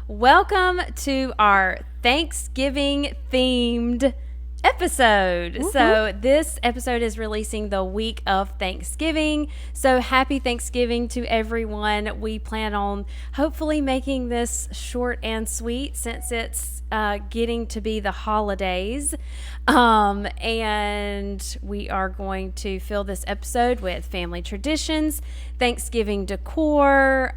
Welcome to our Thanksgiving themed episode. Woo-hoo. So this episode is releasing the week of Thanksgiving. So happy Thanksgiving to everyone. We plan on hopefully making this short and sweet since it's getting to be the holidays. And we are going to fill this episode with family traditions, Thanksgiving decor,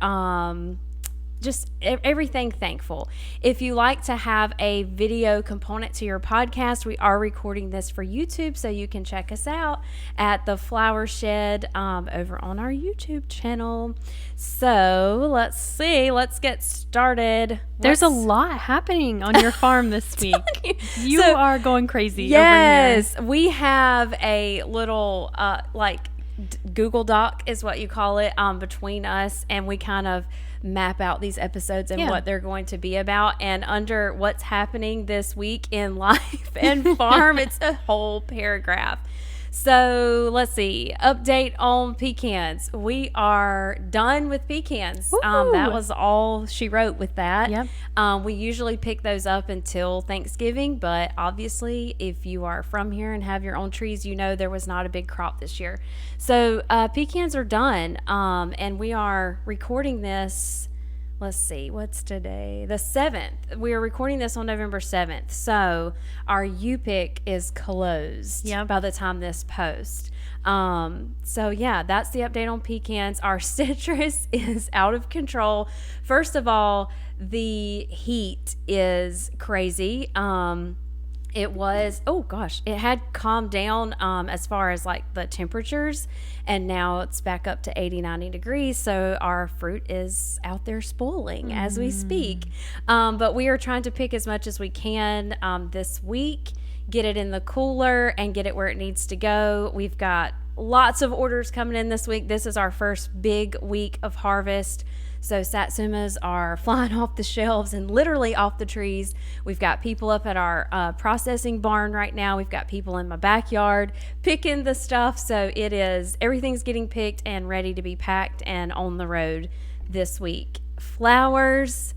just everything thankful. If you like to have a video component to your podcast, we are recording this for YouTube, so you can check us out at the Flower Shed over on our YouTube channel. So let's get started. There's a lot happening on your farm this week. You are going crazy. Yes, over here. We have a little Google Doc is what you call it between us, and we kind of map out these episodes and what they're going to be about. And under what's happening this week in life and farm, it's a whole paragraph. So let's see. Update on pecans. We are done with pecans. That was all she wrote with that. Yep. We usually pick those up until Thanksgiving, but obviously if you are from here and have your own trees, you know there was not a big crop this year. So pecans are done, and we are recording this. Let's see, what's today? The 7th. We are recording this on November 7th. So our U-pick is closed by the time this posts. So yeah, that's the update on pecans. Our citrus is out of control. First of all, the heat is crazy. It had calmed down as far as like the temperatures, and now it's back up to 80-90 degrees, so our fruit is out there spoiling as we speak. But we are trying to pick as much as we can this week, get it in the cooler and get it where it needs to go. We've got lots of orders coming in this week. This is our first big week of harvest. So satsumas are flying off the shelves and literally off the trees. We've got people up at our processing barn right now. We've got people in my backyard picking the stuff. So everything's getting picked and ready to be packed and on the road this week. Flowers,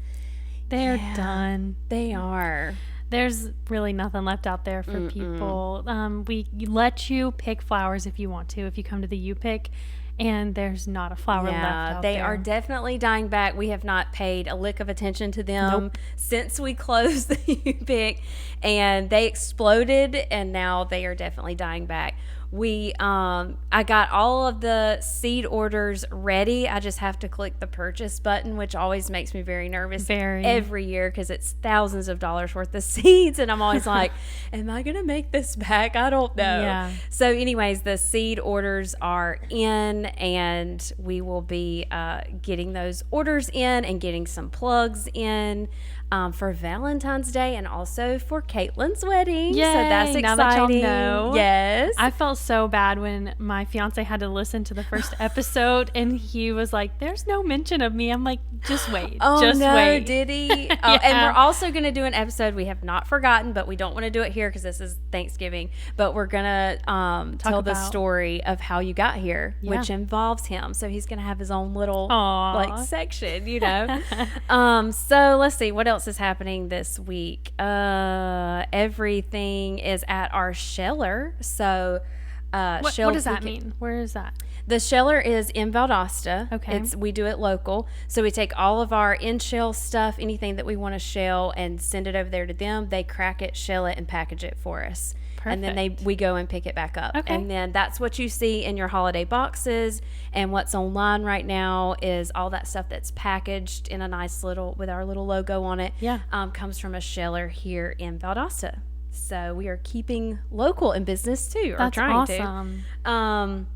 they're done. They are. There's really nothing left out there for people. We let you pick flowers if you want to, if you come to the U-pick. And there's not a flower left out there. They are definitely dying back. We have not paid a lick of attention to them since we closed the U-pick, and they exploded, and now they are definitely dying back. I got all of the seed orders ready. I just have to click the purchase button, which always makes me very nervous every year because it's thousands of dollars worth of seeds, and I'm always like, am I going to make this back? I don't know. Yeah. So anyways, the seed orders are in, and we will be getting those orders in and getting some plugs in for Valentine's Day and also for Caitlynne's wedding. Yay, so that's exciting. Now that y'all know. Yes. I felt so bad when my fiance had to listen to the first episode and he was like, there's no mention of me. I'm like, just wait. Just wait. Did he? And we're also going to do an episode we have not forgotten, but we don't want to do it here because this is Thanksgiving. But we're going to tell the story of how you got here, which involves him. So he's going to have his own little section, you know. So let's see. What else is happening this week? Everything is at our sheller. So what does that mean? Where is that? The sheller is in Valdosta. Okay. We do it local. So we take all of our in-shell stuff, anything that we want to shell, and send it over there to them. They crack it, shell it, and package it for us. Perfect. And then we go and pick it back up. Okay. And then that's what you see in your holiday boxes. And what's online right now is all that stuff that's packaged in a nice little, with our little logo on it, comes from a sheller here in Valdosta. So we are keeping local in business too, or That's trying awesome. to.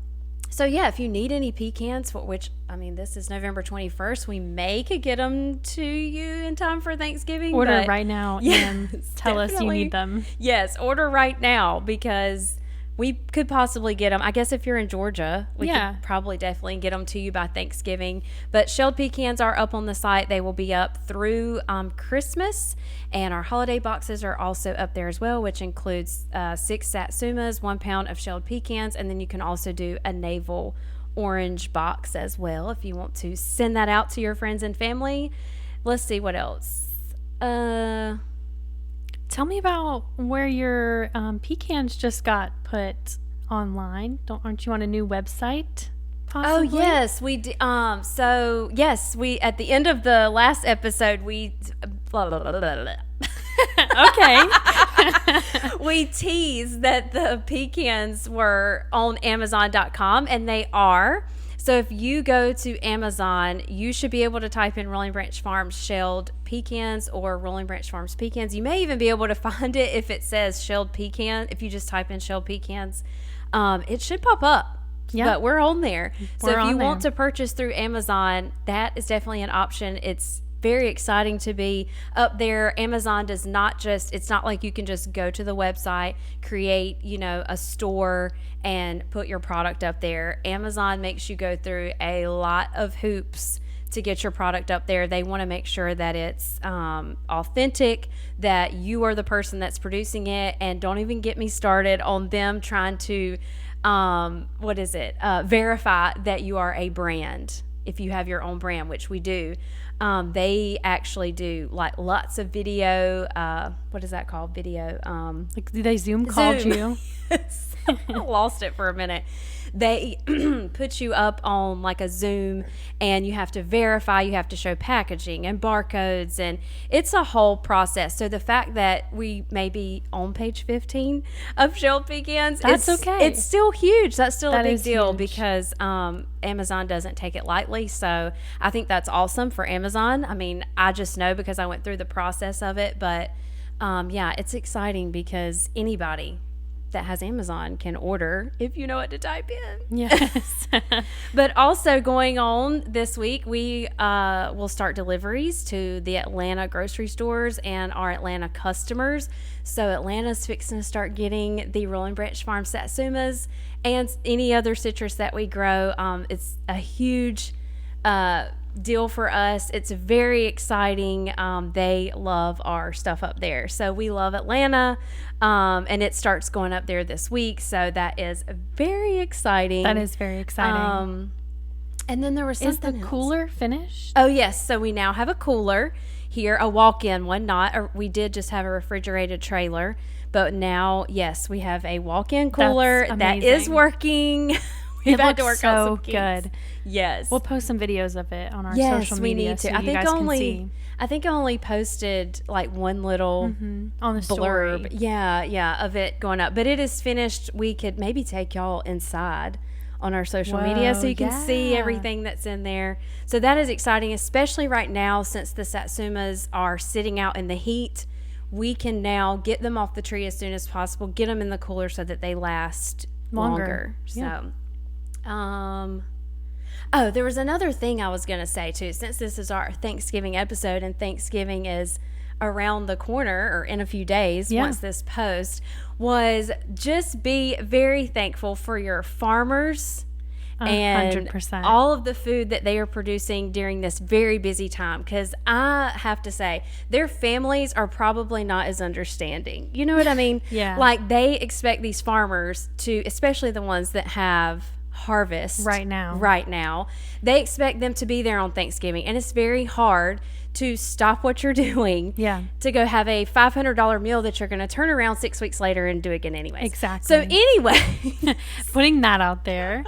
So yeah, if you need any pecans, this is November 21st, we could get them to you in time for Thanksgiving. Order right now and tell us you need them. Yes, order right now because we could possibly get them. I guess if you're in Georgia, we could probably definitely get them to you by Thanksgiving. But shelled pecans are up on the site. They will be up through Christmas. And our holiday boxes are also up there as well, which includes 6 satsumas, 1 pound of shelled pecans. And then you can also do a navel orange box as well if you want to send that out to your friends and family. Let's see what else. Uh, Tell me about where your pecans just got put online. Aren't you on a new website? oh Possibly? yes, we d- so yes, we at the end of the last episode we blah, blah, blah, blah, blah. Okay. We teased that the pecans were on Amazon.com, and they are. So if you go to Amazon, you should be able to type in Rolling Branch Farms shelled pecans or Rolling Branch Farms pecans. You may even be able to find it if it says shelled pecan. If you just type in shelled pecans, it should pop up. Yeah. But we're on there. So We're if you on want there. to purchase through Amazon, that is definitely an option. It's very exciting to be up there. Amazon does not just, it's not like you can just go to the website, create, a store and put your product up there. Amazon makes you go through a lot of hoops to get your product up there. They want to make sure that it's authentic, that you are the person that's producing it, and don't even get me started on them trying to verify that you are a brand. If you have your own brand, which we do, they actually do like lots of video. What is that called? Video. Like, they Zoom called you. Yes. I lost it for a minute. They put you up on like a Zoom, and you have to verify, you have to show packaging and barcodes, and it's a whole process. So the fact that we may be on page 15 of shelled pecans, That's okay. It's still huge. That's still That a big is deal huge. because Amazon doesn't take it lightly. So I think that's awesome for Amazon. I mean, I just know because I went through the process of it, but yeah, it's exciting because anybody that has Amazon can order if you know what to type in. Yes. But also going on this week, we will start deliveries to the Atlanta grocery stores and our Atlanta customers. So Atlanta's fixing to start getting the Rolling Branch Farm Satsumas and any other citrus that we grow. It's a huge deal for us. It's very exciting. They love our stuff up there. So we love Atlanta, and it starts going up there this week. So that is very exciting. That is very exciting. And then there was Is something the else. cooler finished? Oh yes, so we now have a cooler here, a walk-in one. We did just have a refrigerated trailer, but now yes, we have a walk-in cooler That's that is amazing. working. We've It had to looks work out so some kinks. good. Yes. We'll post some videos of it on our Yes, social we media need to. so I you think guys can see I only posted like one little on the story. blurb. Yeah, of it going up. But it is finished. We could maybe take y'all inside on our social media so Whoa, you can see yeah. everything that's in there. So that is exciting, especially right now since the Satsumas are sitting out in the heat. We can now get them off the tree as soon as possible, get them in the cooler so that they last longer. Yeah. So, oh, there was another thing I was going to say too, since this is our Thanksgiving episode and Thanksgiving is around the corner or in a few days Yeah. once this post, was just be very thankful for your farmers and 100%. all of the food that they are producing during this very busy time. Because I have to say, their families are probably not as understanding. You know what I mean? Yeah. Like they expect these farmers to, especially the ones that have harvest Right now. they expect them to be there on Thanksgiving, and it's very hard to stop what you're doing Yeah. to go have a $500 meal that you're going to turn around 6 weeks later and do again anyway. Exactly. So anyway, Putting that out there.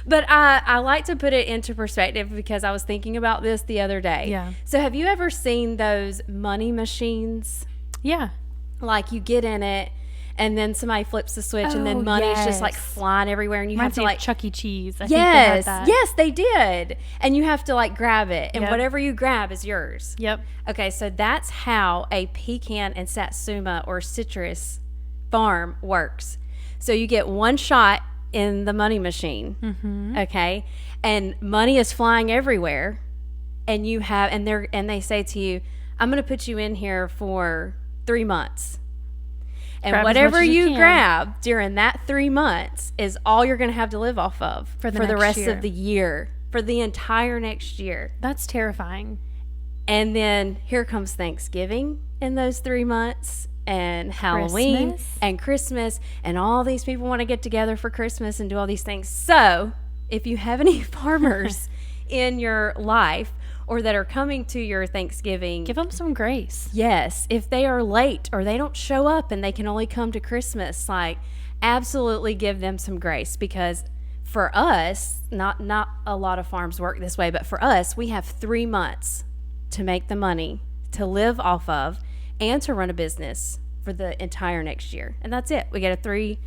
but I like to put it into perspective because I was thinking about this the other day. Yeah. So have you ever seen those money machines? Yeah. Like you get in it and then somebody flips the switch and Oh, then money's just like yes. flying everywhere and you Reminds have me to of like Chuck E. Cheese. I think they had yes, that. yes, they did. And you have to like grab it, and Yep. whatever you grab is yours. Yep. Okay, so that's how a pecan and satsuma or citrus farm works. So you get one shot in the money machine, okay, and money is flying everywhere, and you have, and they say to you, "I'm going to put you in here for 3 months." And Grab as whatever much as you you can. grab during that 3 months is all you're going to have to live off of For the the next rest year. of the year, for the entire next year. That's terrifying. And then here comes Thanksgiving in those 3 months, and Halloween Christmas. and Christmas, and all these people want to get together for Christmas and do all these things. So if you have any farmers in your life, or that are coming to your Thanksgiving, Give them some grace. yes, if they are late or they don't show up and they can only come to Christmas, like absolutely give them some grace, because for us, not a lot of farms work this way, but for us, we have 3 months to make the money to live off of and to run a business for the entire next year. And that's it. We get a 3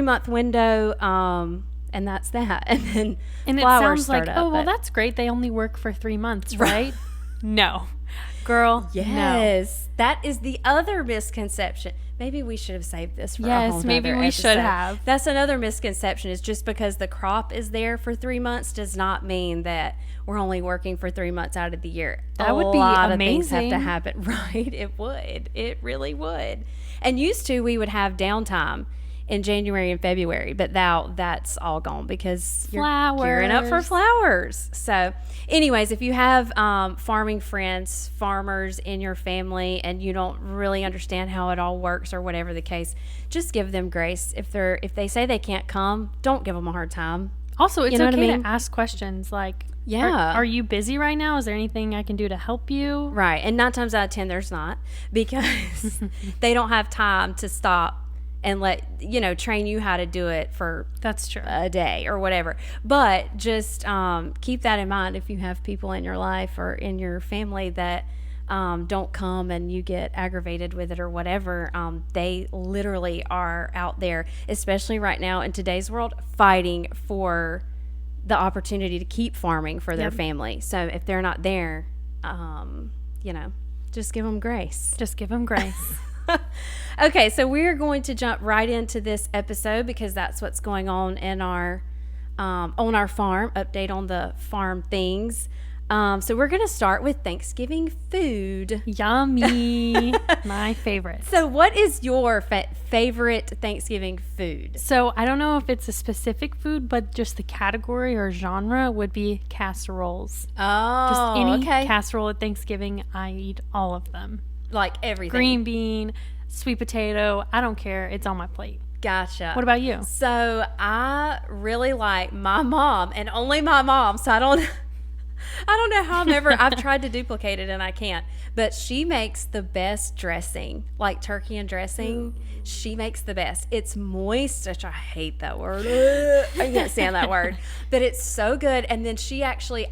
month window, and that's that. And then And it flowers sounds like, start oh, up, well, but- that's great. They only work for 3 months, right? No. Girl, no. Yes, that is the other misconception. Maybe we should have saved this for a Yes, whole maybe nother we should episode. have. That's another misconception, is just because the crop is there for 3 months does not mean that we're only working for 3 months out of the year. That would be A lot of things have to amazing. happen. Right, it would. It really would. And used to, we would have downtime in January and February, but now that's all gone because you're gearing up for flowers. So anyways, if you have farming friends, farmers in your family, and you don't really understand how it all works or whatever the case, just give them grace. If they say they can't come, don't give them a hard time. Also, it's You know what I okay mean? to ask questions like, Yeah. are you busy right now? Is there anything I can do to help you? Right. And 9 times out of 10 there's not, because they don't have time to stop and train you how to do it for That's true. a day or whatever. But just keep that in mind if you have people in your life or in your family that don't come and you get aggravated with it or whatever. They literally are out there, especially right now in today's world, fighting for the opportunity to keep farming for their family. So if they're not there, just give them grace. Just give them grace. Okay, so we're going to jump right into this episode because that's what's going on in our on our farm. Update on the farm things. So we're going to start with Thanksgiving food. Yummy. My favorite. So what is your favorite Thanksgiving food? So I don't know if it's a specific food, but just the category or genre would be casseroles. Oh, Just any okay. casserole at Thanksgiving, I eat all of them. Like everything. Green bean, sweet potato, I don't care. It's on my plate. Gotcha. What about you? So I really like my mom, and only my mom. So I don't know how I've tried to duplicate it and I can't. But she makes the best dressing, like turkey and dressing. She makes the best. It's moist, which I hate that word. I can't stand that word. But it's so good. And then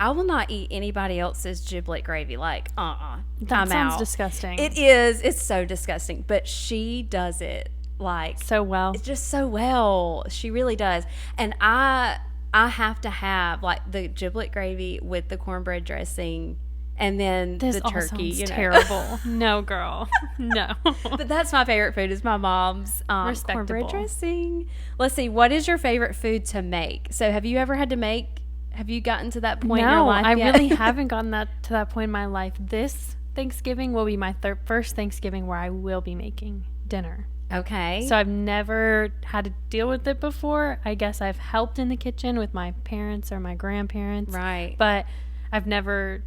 I will not eat anybody else's giblet gravy. Like, That sounds disgusting. It is. It's so disgusting. But she does it like so well. it's just so well. She really does. And I have to have like the giblet gravy with the cornbread dressing and then This the all turkey. sounds terrible. No, girl. No. But that's my favorite food is my mom's Respectable. cornbread dressing. Let's see. What is your favorite food to make? So have you gotten to that point in your No, life I yet? really haven't gotten to that point in my life. This Thanksgiving will be my first Thanksgiving where I will be making dinner. Okay. So I've never had to deal with it before. I guess I've helped in the kitchen with my parents or my grandparents. Right. But I've never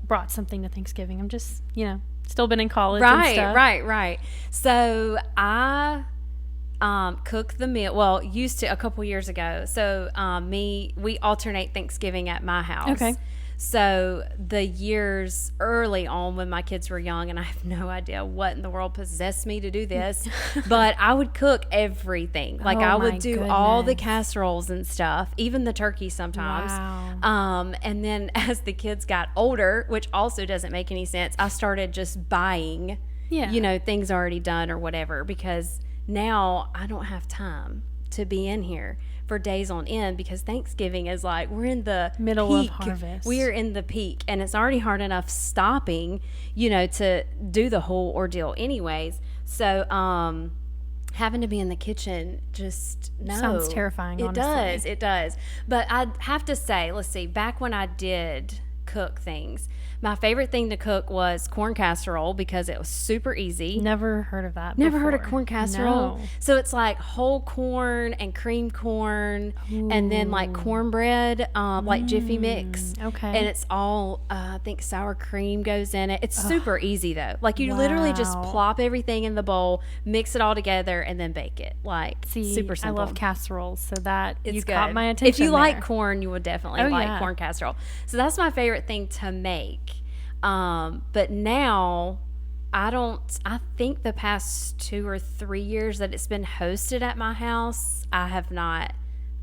brought something to Thanksgiving. I'm just, still been in college and stuff. Right. So I cook the meal. Well, used to a couple years ago. So we alternate Thanksgiving at my house. Okay. So the years early on when my kids were young, and I have no idea what in the world possessed me to do this, but I would cook everything. Like Oh, I my would do all the goodness. casseroles and stuff, even the turkey sometimes. Wow. And then as the kids got older, which also doesn't make any sense, I started just buying, Yeah. things already done or whatever, because now I don't have time to be in here for days on end, because Thanksgiving is like we're in the Middle of peak. harvest. We are in the peak, and it's already hard enough stopping, to do the whole ordeal anyways. So having to be in the kitchen just Sounds terrifying, honestly. It does. But I'd have to say, let's see, back when I did cook things, my favorite thing to cook was corn casserole because it was super easy. Never heard of that Never heard of before. corn casserole? No. So it's like whole corn and cream corn and then like cornbread, like Jiffy Mix. Okay. And it's all, I think sour cream goes in it. It's super easy though. Like you literally just Wow. plop everything in the bowl, mix it all together, and then bake it. Like See, super I simple. love casseroles, so that It's you good. caught my attention. If you like there. corn, you would definitely Oh, like yeah. corn casserole. So that's my favorite favorite thing to make. But now I think the past 2 or 3 years that it's been hosted at my house, I have not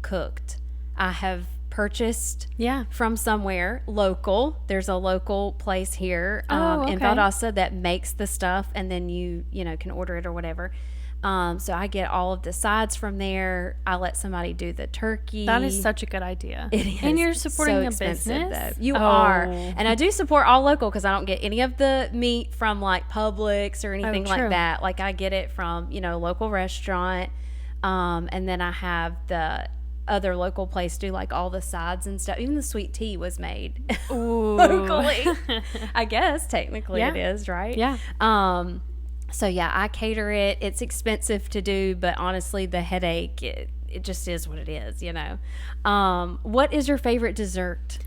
cooked. I have purchased from somewhere local. There's a local place here in Valdosta that makes the stuff, and then you can order it or whatever. So I get all of the sides from there. I let somebody do the turkey. That is such a good idea. It is. And you're supporting so a expensive, business. though. You are. And I do support all local because I don't get any of the meat from like Publix or anything like that. Like I get it from, local restaurant. And then I have the other local place do like all the sides and stuff. Even the sweet tea was made locally. I guess technically it is, right? Yeah. So yeah, I cater it. It's expensive to do, but honestly, the headache, it just is what it is, What is your favorite dessert?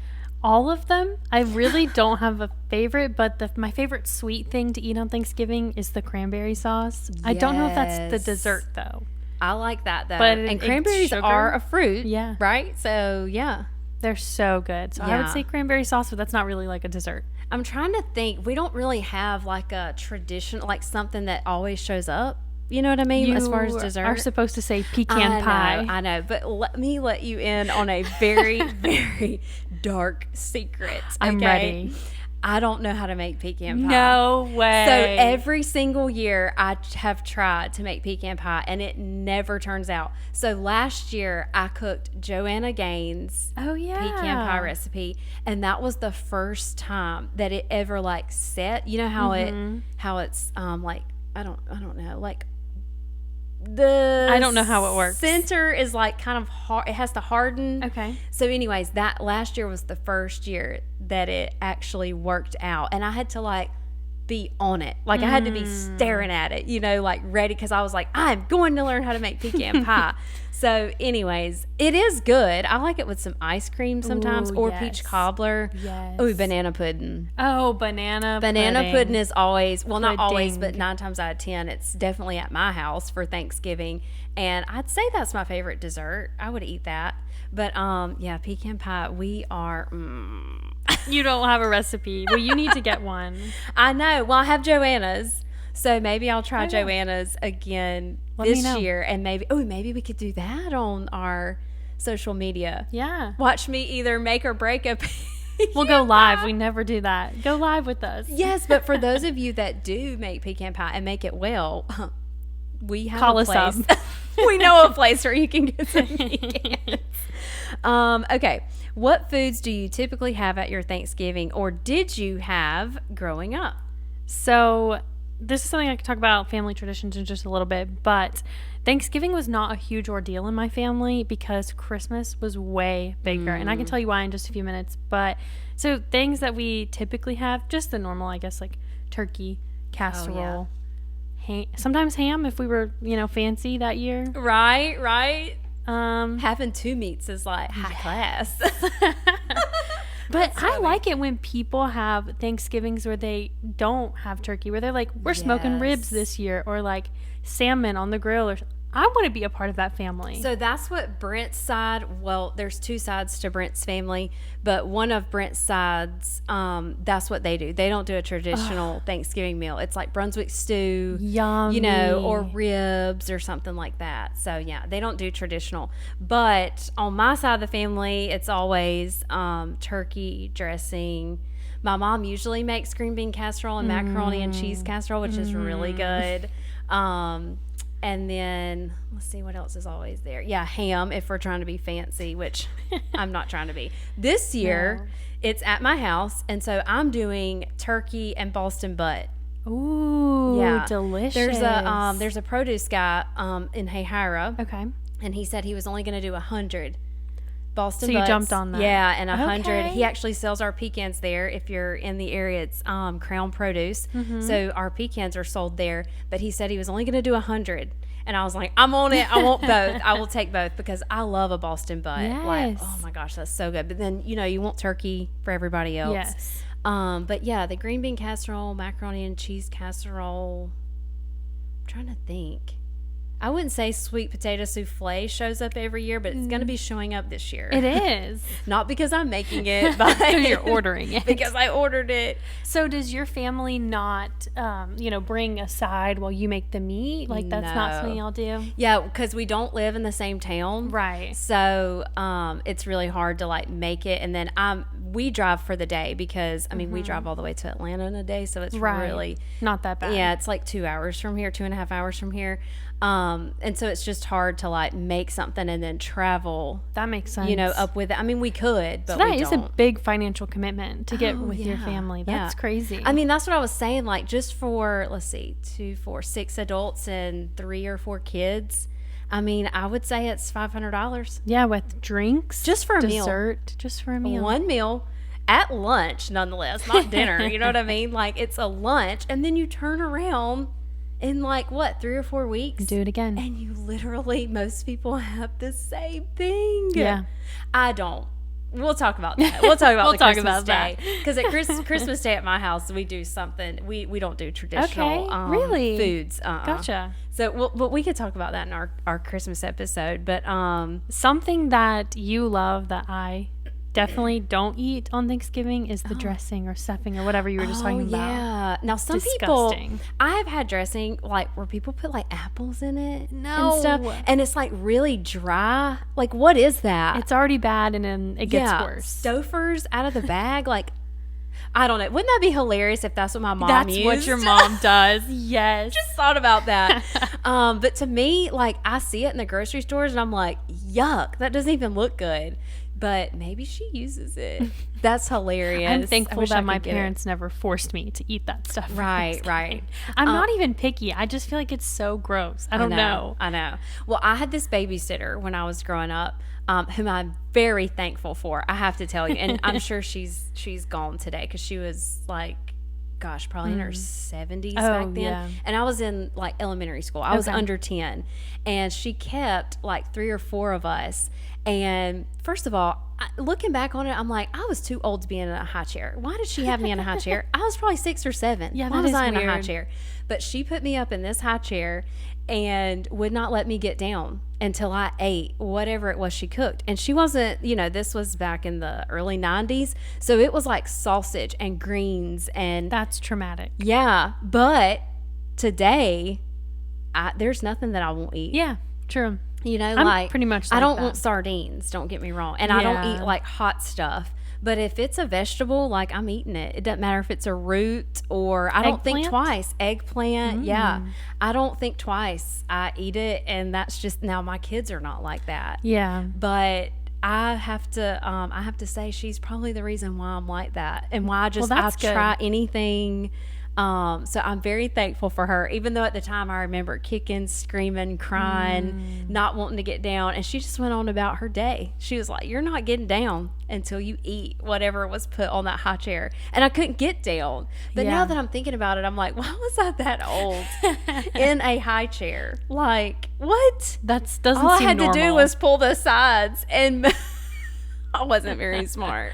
All of them. I really don't have a favorite, but my favorite sweet thing to eat on Thanksgiving is the cranberry sauce. Yes. I don't know if that's the dessert though. I like that though. And cranberries are a fruit, yeah, right? So yeah, they're so good. So I would say cranberry sauce, but that's not really like a dessert. I'm trying to think. We don't really have like a tradition, like something that always shows up. You know what I mean? As far as dessert, are supposed to say pecan pie. I know, but let me let you in on a very, very dark secret. Okay? I'm ready. I don't know how to make pecan pie. No way. So every single year I have tried to make pecan pie and it never turns out. So last year I cooked Joanna Gaines' pecan pie recipe, and that was the first time that it ever like set. You know how it's like I don't know, like I don't know how it works. Center is like kind of hard. It has to harden. Okay. So anyways, that last year was the first year that it actually worked out, and I had to like be on it. Like I had to be staring at it, like ready, because I was like, I'm going to learn how to make pecan pie. So anyways, it is good. I like it with some ice cream sometimes. Or peach cobbler. Yes. Oh, banana pudding. Oh, banana pudding is always, well, not always, but 9 times out of 10 it's definitely at my house for Thanksgiving, and I'd say that's my favorite dessert. I would eat that. But yeah, pecan pie, we are You don't have a recipe. Well, you need to get one. I know. Well, I have Joanna's. So maybe I'll try Joanna's again this year, and maybe we could do that on our social media. Yeah. Watch me either make or break a We'll go live. We never do that. Go live with us. Yes, but for those of you that do make pecan pie and make it well, we have Call a us place. up. We know a place where you can get some pecans. Okay. What foods do you typically have at your Thanksgiving, or did you have growing up? So this is something I could talk about family traditions in just a little bit, but Thanksgiving was not a huge ordeal in my family because Christmas was way bigger. And I can tell you why in just a few minutes. But so things that we typically have, just the normal, I guess, like turkey, casserole, sometimes ham if we were, fancy that year. Right. Having 2 meats is like high class. But I like it when people have Thanksgivings where they don't have turkey, where they're like, we're smoking ribs this year, or like salmon on the grill, or I want to be a part of that family. So that's what Brent's side, well, there's 2 sides to Brent's family, but one of Brent's sides, that's what they do. They don't do a traditional Thanksgiving meal. It's like Brunswick stew, Yummy. Or ribs or something like that. So yeah, they don't do traditional. But on my side of the family, it's always turkey dressing. My mom usually makes green bean casserole and macaroni and cheese casserole, which is really good. And then, let's see, what else is always there? Yeah, ham, if we're trying to be fancy, which I'm not trying to be. This year, it's at my house, and so I'm doing turkey and Boston butt. Ooh, delicious. There's a produce guy in Hayhira. Okay. And he said he was only going to do 100 Boston butts. So you jumped on that. Yeah, and 100. Okay. He actually sells our pecans there. If you're in the area, it's Crown Produce. So our pecans are sold there. But he said he was only going to do 100. And I was like, I'm on it. I want both. I will take both because I love a Boston butt. Yes. Like, oh my gosh, that's so good. But then, you want turkey for everybody else. Yes. But yeah, the green bean casserole, macaroni and cheese casserole. I'm trying to think. I wouldn't say sweet potato souffle shows up every year, but it's going to be showing up this year. It is. Not because I'm making it, but You're ordering it. Because I ordered it. So does your family not, bring a side while you make the meat? Like, that's not something y'all do? Yeah, because we don't live in the same town. Right. So it's really hard to, like, make it. And then we drive for the day because, I mean, we drive all the way to Atlanta in a day, so it's really... Not that bad. Yeah, it's like 2 hours from here, 2.5 hours from here. And so it's just hard to, like, make something and then travel. That makes sense. Up with it. I mean, we could, but so we that is don't. a big financial commitment to get with your family. That's crazy. I mean, that's what I was saying. Like, just for, let's see, 6 adults and 3 or 4 kids. I mean, I would say it's $500. Yeah, with drinks. Just for a meal. Dessert. Just for a meal. One meal. At lunch, nonetheless. Not dinner. You know what I mean? Like, it's a lunch. And then you turn around in, like, what, 3 or 4 weeks? Do it again. And you literally, most people have the same thing. Yeah. I don't. We'll talk about that. We'll talk about Christmas Day. That. Because at Christmas Day at my house, we do something. We don't do traditional really? foods. Gotcha. So, but we could talk about that in our Christmas episode. But something that you love that I definitely don't eat on Thanksgiving is the dressing or stuffing or whatever you were just talking about. Yeah. Now, some Disgusting. people, I have had dressing, like, where people put, like, apples in it No. and stuff. And it's, like, really dry. Like, what is that? It's already bad and then it gets worse. Stouffer's out of the bag. Like, I don't know. Wouldn't that be hilarious if that's what my mom used? That's what your mom does. Yes. Just thought about that. But to me, like, I see it in the grocery stores and I'm like, yuck, that doesn't even look good. But maybe she uses it. That's hilarious. I'm thankful that my parents never forced me to eat that stuff. Right. I'm not even picky. I just feel like it's so gross. I don't know. I know. Well, I had this babysitter when I was growing up, whom I'm very thankful for, I have to tell you. And I'm sure she's gone today because she was, like, gosh, probably in her 70s back then. Yeah. And I was in, like, elementary school. I was under 10. And she kept, like, 3 or 4 of us. And first of all, looking back on it, I'm like, I was too old to be in a high chair. Why did she have me in a high chair? I was probably 6 or 7. Yeah, Why that was is I in weird. a high chair? But she put me up in this high chair and would not let me get down until I ate whatever it was she cooked. And she wasn't, this was back in the early 90s. So it was like sausage and greens and... That's traumatic. Yeah. But today, there's nothing that I won't eat. Yeah, true. I'm like pretty much like I don't that. want sardines, don't get me wrong. And I don't eat like hot stuff. But if it's a vegetable, like, I'm eating it. It doesn't matter if it's a root or I don't think twice. Eggplant, yeah. I don't think twice. I eat it, and that's just, now my kids are not like that. Yeah. But I have to say she's probably the reason why I'm like that and why I try anything. So I'm very thankful for her, even though at the time I remember kicking, screaming, crying, not wanting to get down. And she just went on about her day. She was like, you're not getting down until you eat whatever was put on that high chair. And I couldn't get down. But now that I'm thinking about it, I'm like, why was I that old in a high chair? Like, what? That doesn't All I seem had normal. to do was pull the sides, and I wasn't very smart.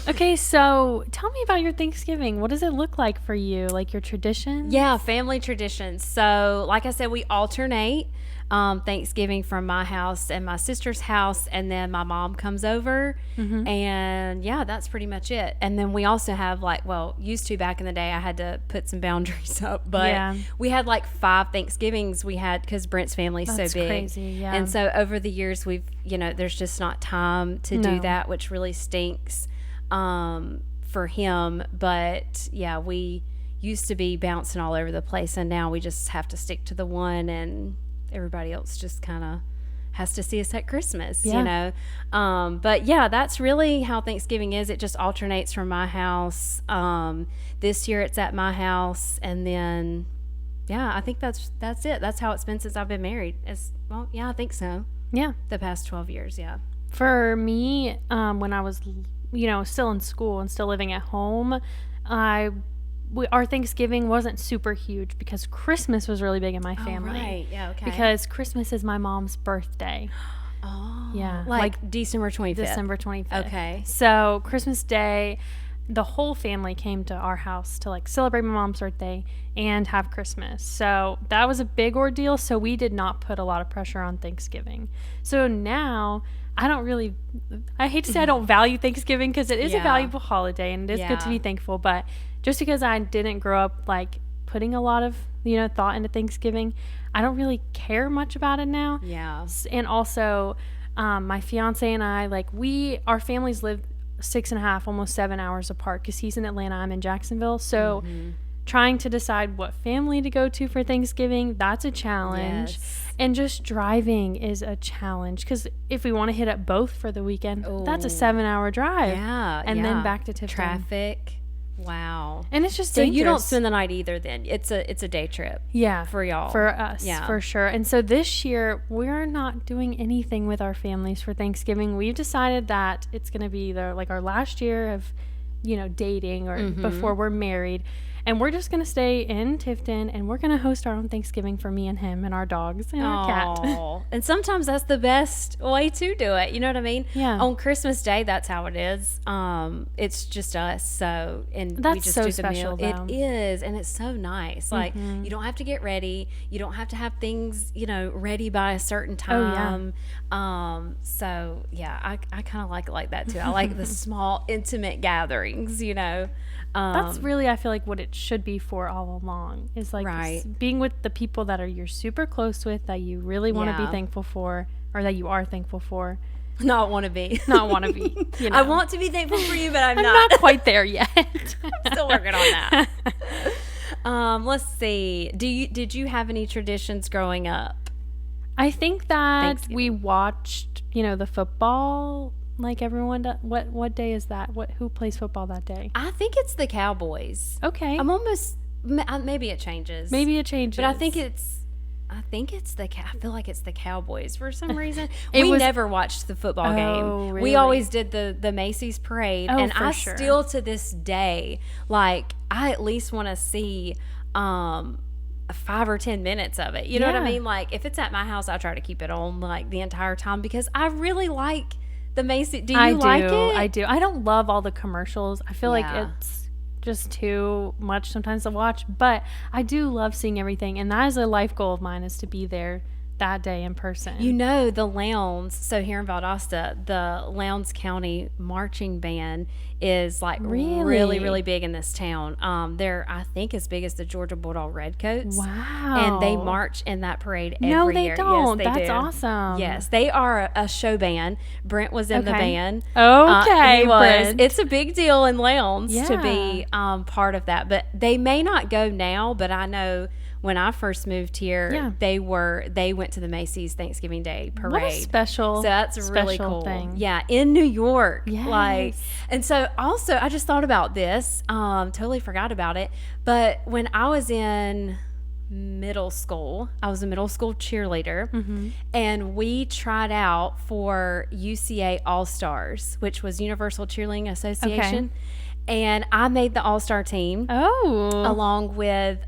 Okay, so tell me about your Thanksgiving. What does it look like for you? Like your traditions? Yeah, family traditions. So, like I said, we alternate Thanksgiving from my house and my sister's house, and then my mom comes over, and yeah, that's pretty much it. And then we also have used to back in the day, I had to put some boundaries up, but we had like 5 Thanksgivings we had because Brent's family's so big. Crazy, yeah. And so over the years, we've, there's just not time to do that, which really stinks for him. But yeah, we used to be bouncing all over the place, and now we just have to stick to the one, and everybody else just kind of has to see us at Christmas, but yeah, that's really how Thanksgiving is. It just alternates from my house. This year it's at my house, and then I think that's it. That's how it's been since I've been married. I think so. Yeah, the past 12 years. For me, when I was still in school and still living at home, our Thanksgiving wasn't super huge because Christmas was really big in my family. Oh, right. Yeah, okay. Because Christmas is my mom's birthday. Oh. Yeah. Like December 25th. December 25th. Okay. So Christmas Day, the whole family came to our house to like celebrate my mom's birthday and have Christmas. So that was a big ordeal. So we did not put a lot of pressure on Thanksgiving. So now I hate to say I don't value Thanksgiving because it is a valuable holiday and it is good to be thankful. But just because I didn't grow up like putting a lot of, thought into Thanksgiving, I don't really care much about it now. Yeah. And also, my fiance and I, our families live 6.5, almost 7 hours apart because he's in Atlanta, I'm in Jacksonville. So trying to decide what family to go to for Thanksgiving, that's a challenge. Yes. And just driving is a challenge because if we want to hit up both for the weekend, that's a 7-hour drive. Yeah. And then back to Tifton. Traffic. Wow. And it's just so dangerous. You don't spend the night either then. It's a day trip. Yeah. For y'all. For us, for sure. And so this year, we're not doing anything with our families for Thanksgiving. We've decided that it's going to be either like our last year of, dating or before we're married. And we're just going to stay in Tifton and we're going to host our own Thanksgiving for me and him and our dogs and our cat. And sometimes that's the best way to do it. You know what I mean? Yeah. On Christmas Day, that's how it is. It's just us. So, and that's we just so do the special, meal. though. It is. And it's so nice. Like, you don't have to get ready. You don't have to have things, ready by a certain time. So, I kind of like it like that too. I like the small, intimate gatherings, That's really, I feel like, what it should be for all along is like being with the people that you're super close with, that you really want to be thankful for, or that you are thankful for. Not want to be. I want to be thankful for you, but I'm not quite there yet. I'm still working on that. Let's see. Did you have any traditions growing up? I think that we watched, the football. Like everyone does. What day is that? Who plays football that day? I think it's the Cowboys. Okay. I'm almost, maybe it changes. But I think I feel like it's the Cowboys for some reason. We never watched the football game. Really? We always did the Macy's parade. And I still to this day, like, I at least want to see 5 or 10 minutes of it. You know what I mean? Like, if it's at my house, I try to keep it on like the entire time because I really like the Macy's. Do you like it? I do. I don't love all the commercials. I feel like it's just too much sometimes to watch, but I do love seeing everything, and that is a life goal of mine, is to be there that day in person. The Lowndes, so here in Valdosta, the Lowndes County marching band is like really, really big in this town. They're, I think, as big as the Georgia Bulldog Redcoats. Wow. And they march in that parade every year. No, they don't. Yes, they That's do. awesome. Yes, they are a show band. Brent was in the band. Okay, he was. Brent. It's a big deal in Lowndes to be part of that. But they may not go now, but I know when I first moved here, they went to the Macy's Thanksgiving Day parade. What a special, so that's a really cool thing. Yeah, in New York. Yes. And so also I just thought about this. Totally forgot about it. But when I was in middle school, I was a middle school cheerleader, and we tried out for UCA All Stars, which was Universal Cheerleading Association. Okay. And I made the all-star team along with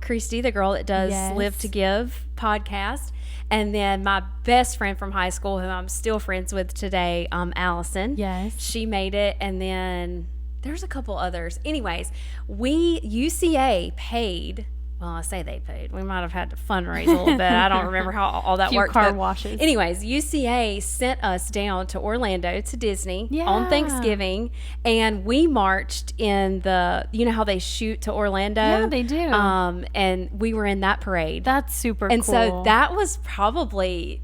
Christy, the girl that does Live to Give podcast. And then my best friend from high school, who I'm still friends with today, Allison. Yes. She made it. And then there's a couple others. Anyways, UCA paid. Well, I say they paid. We might have had to fundraise a little bit. I don't remember how all that worked. Car washes. Anyways, UCA sent us down to Orlando to Disney on Thanksgiving, and we marched in you know how they shoot to Orlando? Yeah, they do. And we were in that parade. That's super cool. And so that was probably,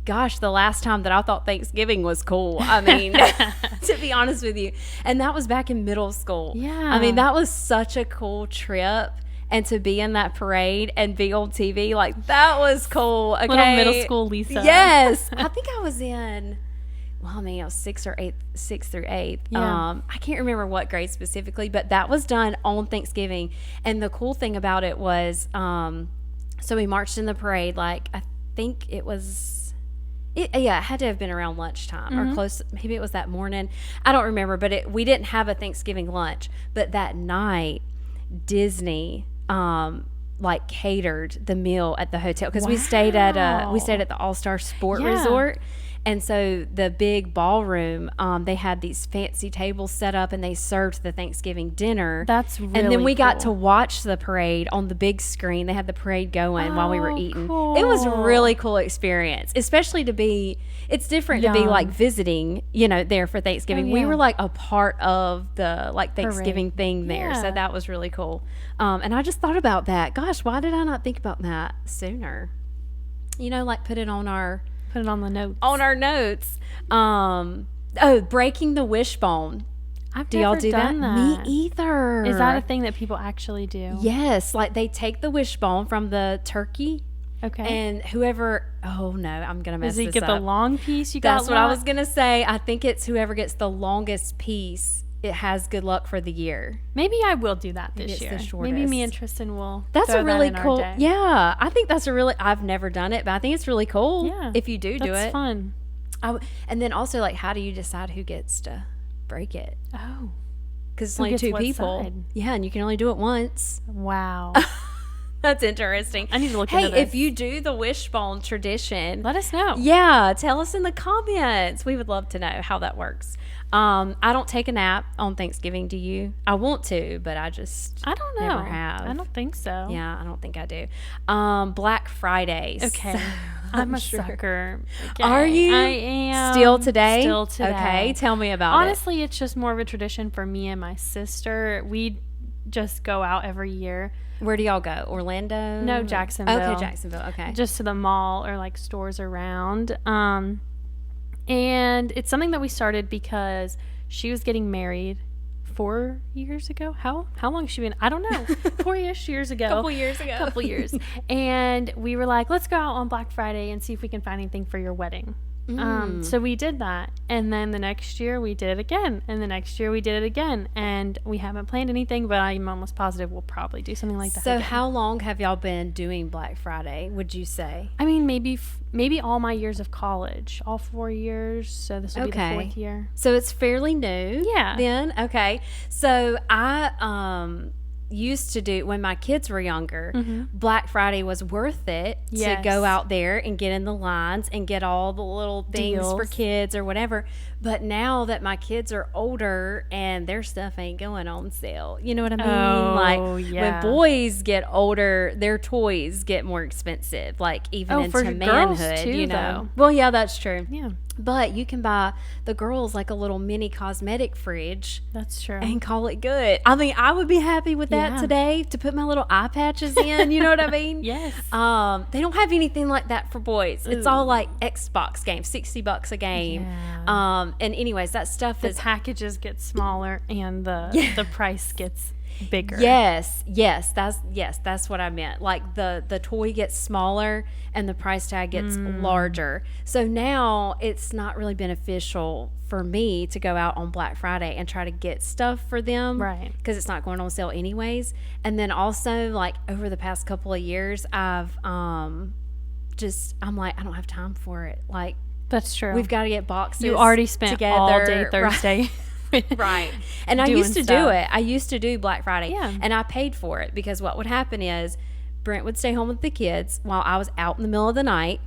the last time that I thought Thanksgiving was cool. I mean, to be honest with you. And that was back in middle school. Yeah. I mean, that was such a cool trip. And to be in that parade and be on TV, like, that was cool. Okay. Little middle school Lisa. Yes. I think I was in, I was 6th through 8th. Yeah. I can't remember what grade specifically, but that was done on Thanksgiving. And the cool thing about it was, so we marched in the parade, like, I think it was, it had to have been around lunchtime or close. Maybe it was that morning. I don't remember, but we didn't have a Thanksgiving lunch. But that night, Disney catered the meal at the hotel because we stayed at the All-Star Sport Resort, And so the big ballroom, they had these fancy tables set up and they served the Thanksgiving dinner. That's really And then we got to cool. watch the parade on the big screen. They had the parade going while we were Oh, eating. cool. It was a really cool experience, especially to be, it's different to be Young. like visiting, there for Thanksgiving. Oh, We yeah. were like a part of the like Thanksgiving Parade. thing there. So Yeah. that was really cool. And I just thought about that. Gosh, why did I not think about that sooner? Like put it on our Put it on the notes. notes. Breaking the wishbone. I've Do y'all never do that? done that. Me either. Is that a thing that people actually do? Yes, like they take the wishbone from the turkey, Okay. and whoever. Oh no, I'm gonna mess Does he this get the up. long piece? That's what I was gonna say. I think it's whoever gets the longest piece. It has good luck for the year. Maybe I will do that this it's the year. Maybe shortest. me and Tristan will. That's throw a really that in cool. Our day. Yeah, I think that's a really. I've never done it, but I think it's really cool. Yeah. If you do That's it. fun. And then also, like, how do you decide who gets to break it? Oh. Because it's Who only gets two what people. side? Yeah, and you can only do it once. Wow. That's interesting. I need to look Hey, into this. if you do the wishbone tradition, Let us know. yeah, tell us in the comments. We would love to know how that works. I don't take a nap on Thanksgiving. Do you? I want to, but I just I don't know. never have. I don't think so. Yeah, I don't think I do. Black Fridays. Okay. I'm a sure. sucker. Okay. Are you? I am. Still today? Still today. Okay, tell me about it. Honestly, it's just more of a tradition for me and my sister. We just go out every year. Where do y'all go? Orlando? No, Jacksonville. Okay, Jacksonville. Okay. Just to the mall or like stores around. And it's something that we started because she was getting married 4 years ago. How long has she been? I don't know. 4-ish years ago. Couple years ago. Couple years. And we were like, let's go out on Black Friday and see if we can find anything for your wedding. So we did that. And then the next year we did it again. And the next year we did it again. And we haven't planned anything, but I'm almost positive we'll probably do something like that So again. how long have y'all been doing Black Friday, would you say? I mean, maybe all my years of college, all 4 years. So this will be the Okay. 4th year. So it's fairly new. Yeah. Then, okay. So I used to do, when my kids were younger, Black Friday was worth it to Yes. go out there and get in the lines and get all the little things for Deals. kids or whatever. But now that my kids are older and their stuff ain't going on sale, you know what I mean? Oh, Like yeah. when boys get older, their toys get more expensive, like even Oh, for into girls manhood, too, you know. though. Well, yeah, that's true. Yeah, But you can buy the girls like a little mini cosmetic fridge that's true. and call it good. I mean, I would be happy with that Yeah. today to put my little eye patches in. You know what I mean? Yes. They don't have anything like that for boys. It's all like Xbox games, $60 a game. Yeah. And anyways, that stuff The is packages get smaller and the price gets bigger. yes, that's what I meant. Like the toy gets smaller and the price tag gets larger. So now it's not really beneficial for me to go out on Black Friday and try to get stuff for them, Right. Because it's not going on sale anyways. And then also, like, over the past couple of years, I've I'm like, I don't have time for it. Like, That's true. we've got to get boxes. You already spent together. all day Right. Thursday. Right. And I doing used to do stuff. it. I used to do Black Friday. Yeah. And I paid for it because what would happen is Brent would stay home with the kids while I was out in the middle of the night,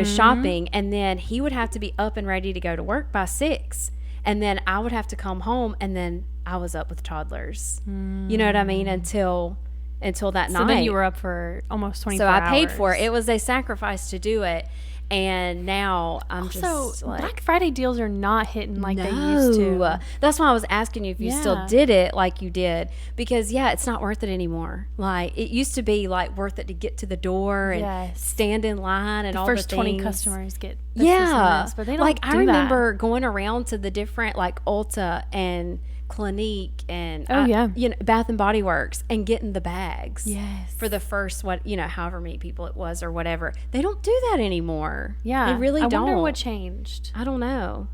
shopping. And then he would have to be up and ready to go to work by 6. And then I would have to come home and then I was up with toddlers. You know what I mean? Until that night. So then you were up for almost 24 So hours. I paid for it. It was a sacrifice to do it. And now I'm So just like, Black Friday deals are not hitting like they used to. that's why I was asking you if you still Yeah. did it like you did. Because, yeah, it's not worth it anymore. Like, it used to be, like, worth it to get to the door and Yes. stand in line and all First the 20 things. customers get this, this, Yeah. and this, but they don't like, do I that. remember going around to the different, like, Ulta and Clinique and Oh, yeah. Bath and Body Works and getting the bags. Yes. For the first, however many people it was or whatever. They don't do that anymore. Yeah. They really I don't. wonder what changed. I don't know.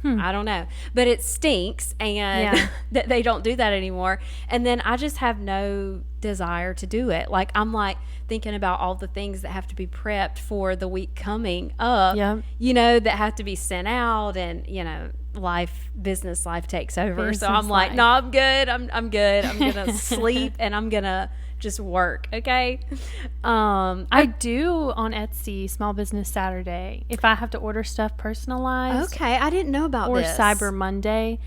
I don't know. But it stinks and Yeah. that they don't do that anymore. And then I just have no desire to do it. Like, I'm like thinking about all the things that have to be prepped for the week coming up, Yep. that have to be sent out and, business life takes over. So Business I'm like, life. no, I'm good. I'm good. I'm gonna sleep and I'm gonna just work. Okay. I do on Etsy Small Business Saturday. If I have to order stuff personalized Okay, I didn't know about or this. Cyber Monday,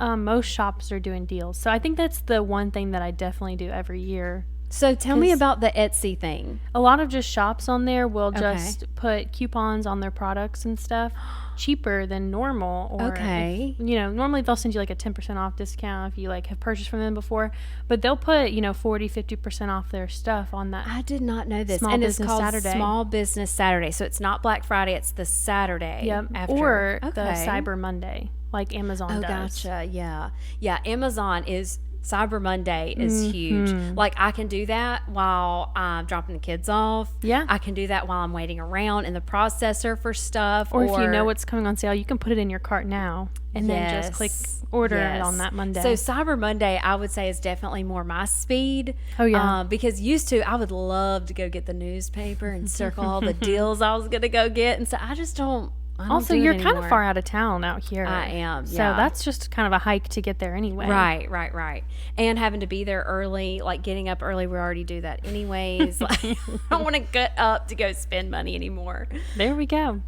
most shops are doing deals. So I think that's the one thing that I definitely do every year. So tell me 'Cause- about the Etsy thing. A lot of just shops on there will Okay. just put coupons on their products and stuff cheaper than normal. Or Okay. if, normally they'll send you like a 10% off discount if you like have purchased from them before, but they'll put 40-50% off their stuff on that. I did not know this. Small and it's Business called Saturday. Small Business Saturday. So it's not Black Friday, it's the Saturday Yep. after. Or the Okay. Cyber Monday, like Amazon Oh, does. gotcha. Yeah. Yeah. Amazon is Cyber Monday is huge. Like I can do that while I'm dropping the kids off. Yeah. I can do that while I'm waiting around in the processor for stuff. Or if you know what's coming on sale, you can put it in your cart now and then just click order it on that Monday. So Cyber Monday, I would say, is definitely more my speed. Oh, yeah. Because used to, I would love to go get the newspaper and circle all the deals I was going to go get. And so I just don't. I don't Also, do it you're kind of anymore. far out of town out here. I am, So yeah. that's just kind of a hike to get there anyway. Right. And having to be there early, like getting up early, we already do that anyways. Like, I don't want to get up to go spend money anymore. There we go.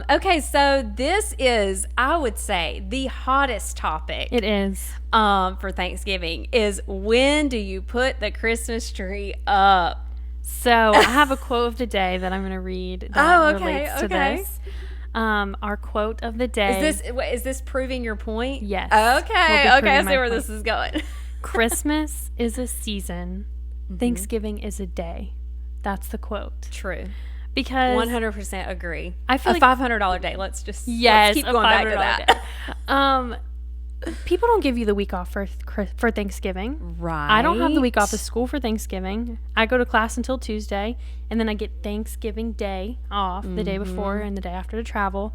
Okay, so this is, I would say, the hottest topic It is. for Thanksgiving is when do you put the Christmas tree up? So I have a quote of the day that I'm going to read that relates to okay. this. Our quote of the day. Is this proving your point? Yes. Okay, Will be I proving see my where point. this is going. Christmas is a season. Mm-hmm. Thanksgiving is a day. That's the quote. True. Because 100% agree. I feel a like- $500 day. Let's yes, keep a going back to $500 that. day. People don't give you the week off for Thanksgiving. Right. I don't have the week off of school for Thanksgiving. I go to class until Tuesday, and then I get Thanksgiving Day off the day before and the day after to travel.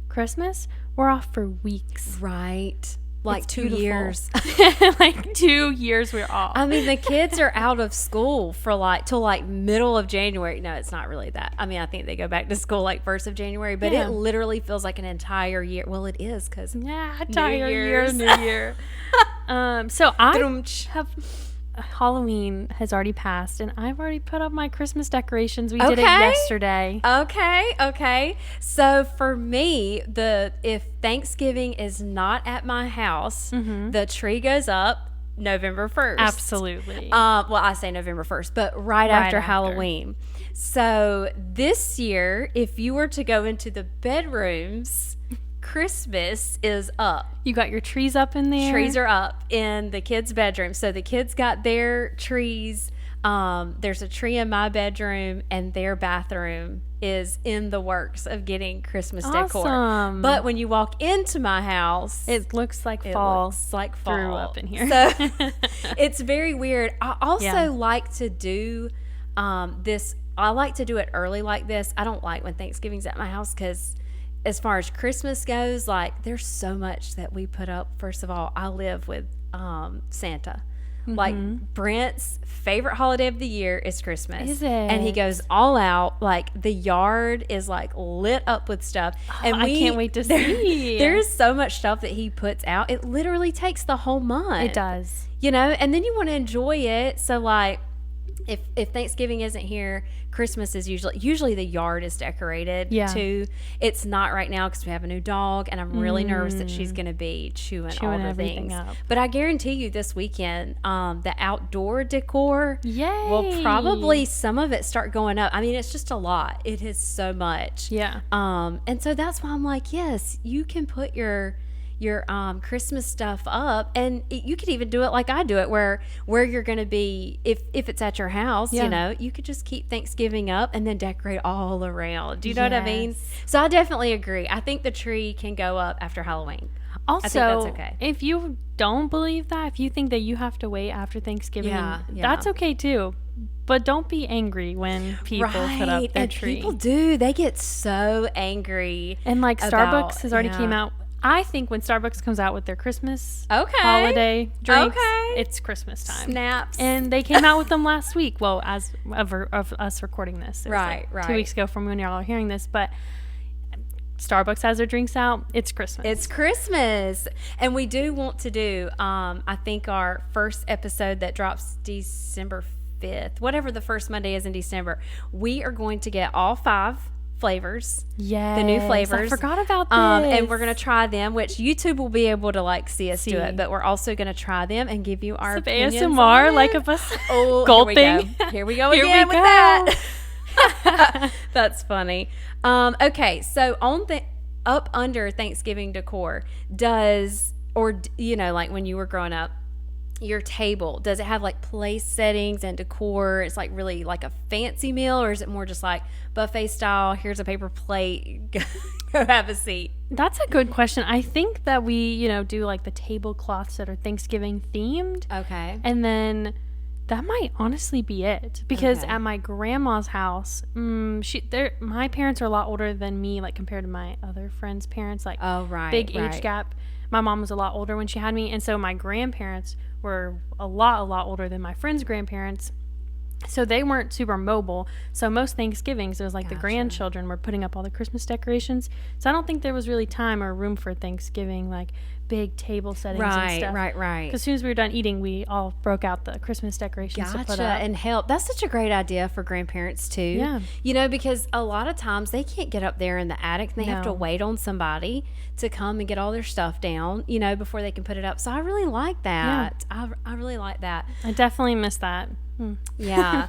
Christmas, we're off for weeks. Right. Like It's 2 beautiful. years. Like 2 years we're off. I mean, the kids are out of school for till middle of January. No, it's not really that. I mean, I think they go back to school like 1st of January, but Yeah. it literally feels like an entire year. Well, it is because Yeah, entire year, Year's. New Year. So I Drum-ch. have Halloween has already passed, and I've already put up my Christmas decorations. We did it Okay. yesterday. Okay. So for me, if Thanksgiving is not at my house, the tree goes up November 1st. Absolutely. Well, I say November 1st, but right after after. Halloween. So this year, if you were to go into the bedrooms, Christmas is up. You got your trees up in there. Trees are up in the kids' bedroom. So the kids got their trees. There's a tree in my bedroom, and their bathroom is in the works of getting Christmas decor. Awesome. But when you walk into my house, It looks like it fall. looks like fall threw up in here. So it's very weird. I also Yeah. like to do this. I like to do it early like this. I don't like when Thanksgiving's at my house because as far as Christmas goes, like there's so much that we put up. First of all, I live with Santa. Like Brent's favorite holiday of the year is Christmas. Is And he it? goes all out. Like the yard is like lit up with stuff. And I can't wait to see. There's so much stuff that he puts out. It literally takes the whole month. It does. You know, and then you want to enjoy it. So like if Thanksgiving isn't here, Christmas is usually the yard is decorated too. It's not right now because we have a new dog, and I'm really nervous that she's going to be chewing all the everything things. up. But I guarantee you, this weekend, the outdoor decor Yay. will probably some of it start going up. I mean, it's just a lot. It is so much. Yeah. And so that's why I'm like, yes, you can put your Christmas stuff up, and you could even do it like I do it, where you're going to be if it's at your house, Yeah. you know, you could just keep Thanksgiving up and then decorate all around. Do you know what I mean? Yes. So I definitely agree. I think the tree can go up after Halloween. Also, that's okay. if you don't believe that, if you think that you have to wait after Thanksgiving, Yeah. that's okay too. But don't be angry when people put up their and tree. people do. They get so angry. And like about- Starbucks has already yeah. came out. I think when Starbucks comes out with their Christmas Okay. holiday drinks, Okay. it's Christmas time. Snaps. And they came out with them last week. Well, as of us recording this, it was Right, like right. 2 weeks ago from when y'all are hearing this. But Starbucks has their drinks out, it's Christmas. It's Christmas. And we do want to do, I think our first episode that drops December 5th, whatever the first Monday is in December, we are going to get all 5 flavors. Yes, the new flavors. I forgot about this. And we're going to try them, which YouTube will be able to like see us do it, but we're also going to try them and give you our opinions ASMR, on like it. of us Gulping. gulping. Here we go again with that. That's funny. Okay, so on the up under Thanksgiving decor, like when you were growing up, your table, does it have like place settings and decor? It's like really like a fancy meal, or is it more just like buffet style? Here's a paper plate, go have a seat. That's a good question. I think that we, do like the tablecloths that are Thanksgiving themed. Okay. And then that might honestly be it, because Okay. at my grandma's house, my parents are a lot older than me, like compared to my other friends' parents, like Oh, right. big right. age gap. My mom was a lot older when she had me, and so my grandparents were a lot older than my friends' grandparents. So they weren't super mobile. So most Thanksgivings, it was like the Gotcha. grandchildren were putting up all the Christmas decorations. So I don't think there was really time or room for Thanksgiving, like big table settings and Right, stuff. right. Because as soon as we were done eating, we all broke out the Christmas decorations to put Gotcha. up. And help. That's such a great idea for grandparents too. Yeah. Because a lot of times they can't get up there in the attic and they have to No. wait on somebody to come and get all their stuff down, before they can put it up. So I really like that. I really like that. I definitely miss that. Yeah.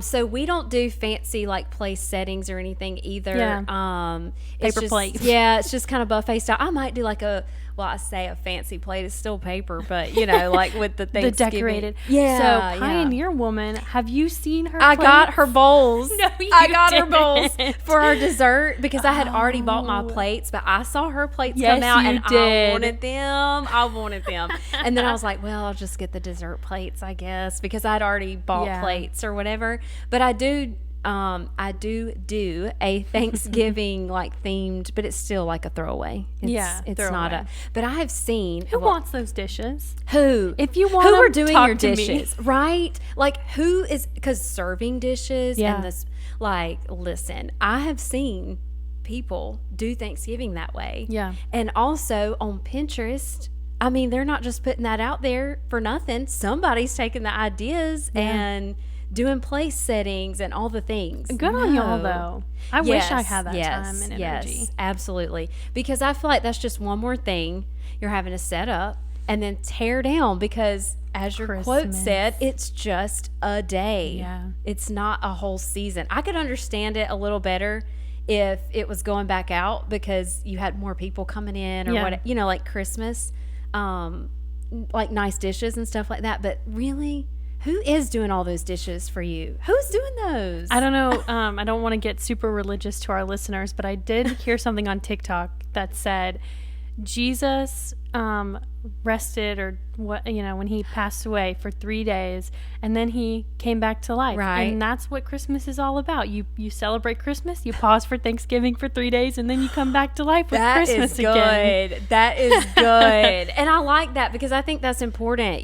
So we don't do fancy like place settings or anything either. Yeah. It's Paper just, plate. Yeah, it's just kind of buffet style. I might do like I say a fancy plate is still paper, but like with the The Thanksgiving. decorated. Yeah. So Pioneer Woman, have you seen her I got plates? her bowls. No, you I got her bowls didn't. for our dessert because I had already bought my Oh. plates, but I saw her plates Yes, come out you and did. I wanted them. And then I was like, well, I'll just get the dessert plates, I guess, because I'd already bought Yeah. plates or whatever. But I do a Thanksgiving like themed, but it's still like a throwaway. It's not throwaway. but I have seen Who wants those dishes? who If you want who are them, doing talk your to me. dishes, right? Like who is, because serving dishes Yeah. and this, like, listen, I have seen people do Thanksgiving that way. Yeah. And also on Pinterest, I mean, they're not just putting that out there for nothing. Somebody's taking the ideas and doing place settings and all the things. Good on y'all, No. though. I wish I had that yes, time and energy. Yes, absolutely. Because I feel like that's just one more thing you're having to set up and then tear down, because as your quote Christmas. said, it's just a day. Yeah. It's not a whole season. I could understand it a little better if it was going back out because you had more people coming in or Yeah. what, like Christmas, like nice dishes and stuff like that. But really, who is doing all those dishes for you? Who's doing those? I don't know. I don't want to get super religious to our listeners, but I did hear something on TikTok that said Jesus rested, or what, when he passed away for 3 days, and then he came back to life. Right. And that's what Christmas is all about. You celebrate Christmas, you pause for Thanksgiving for 3 days, and then you come back to life with That Christmas is again. good. That is good. And I like that because I think that's important.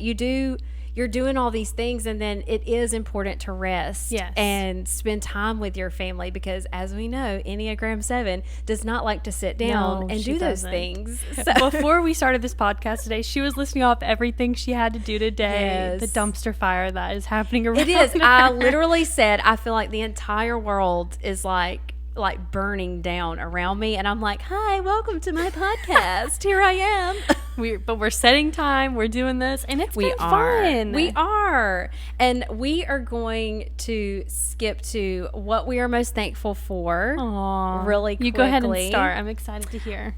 You're doing all these things, and then it is important to rest Yes. and spend time with your family, because as we know, Enneagram 7 does not like to sit down No, and she do those doesn't. things. So, Before we started this podcast today, she was listing off everything she had to do today. Yes. The dumpster fire that is happening around it is. her. I literally said, I feel like the entire world is like burning down around me, and I'm like, hi, welcome to my podcast. Here I am. But we're setting time. We're doing this, and it's been fun. We are. And we are going to skip to what we are most thankful for. Aw. Really You go ahead and quickly. start. I'm excited to hear.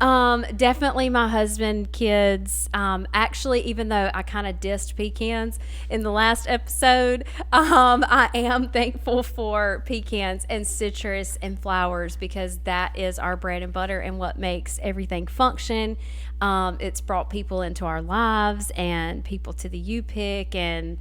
Definitely my husband, kids. Actually, even though I kind of dissed pecans in the last episode, I am thankful for pecans and citrus and flowers, because that is our bread and butter and what makes everything function. It's brought people into our lives and people to the U-Pick and,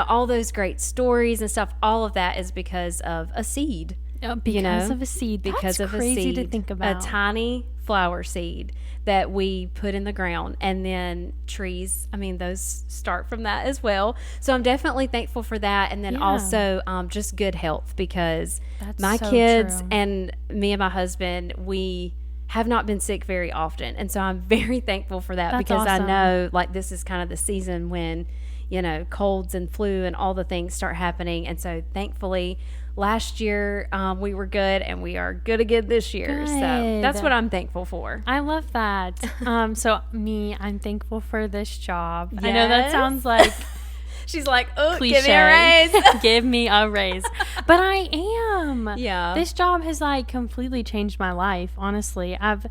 all those great stories and stuff. All of that is because of a seed. Because of a seed. Because That's of crazy a seed. to think about. A tiny flower seed that we put in the ground. And then trees, those start from that as well. So I'm definitely thankful for that. And then Yeah. also just good health, because That's my so kids true. and me and my husband, we have not been sick very often. And so I'm very thankful for that, That's because awesome. I know like this is kind of the season when, you know, colds and flu and all the things start happening. And so thankfully last year we were good, and we are good again this year. So that's Good. what I'm thankful for. I love that. So I'm thankful for this job. I know that Yes. sounds like She's like, oh, cliche. give me a raise. Give me a raise. But I am. Yeah. This job has like completely changed my life, honestly. I've,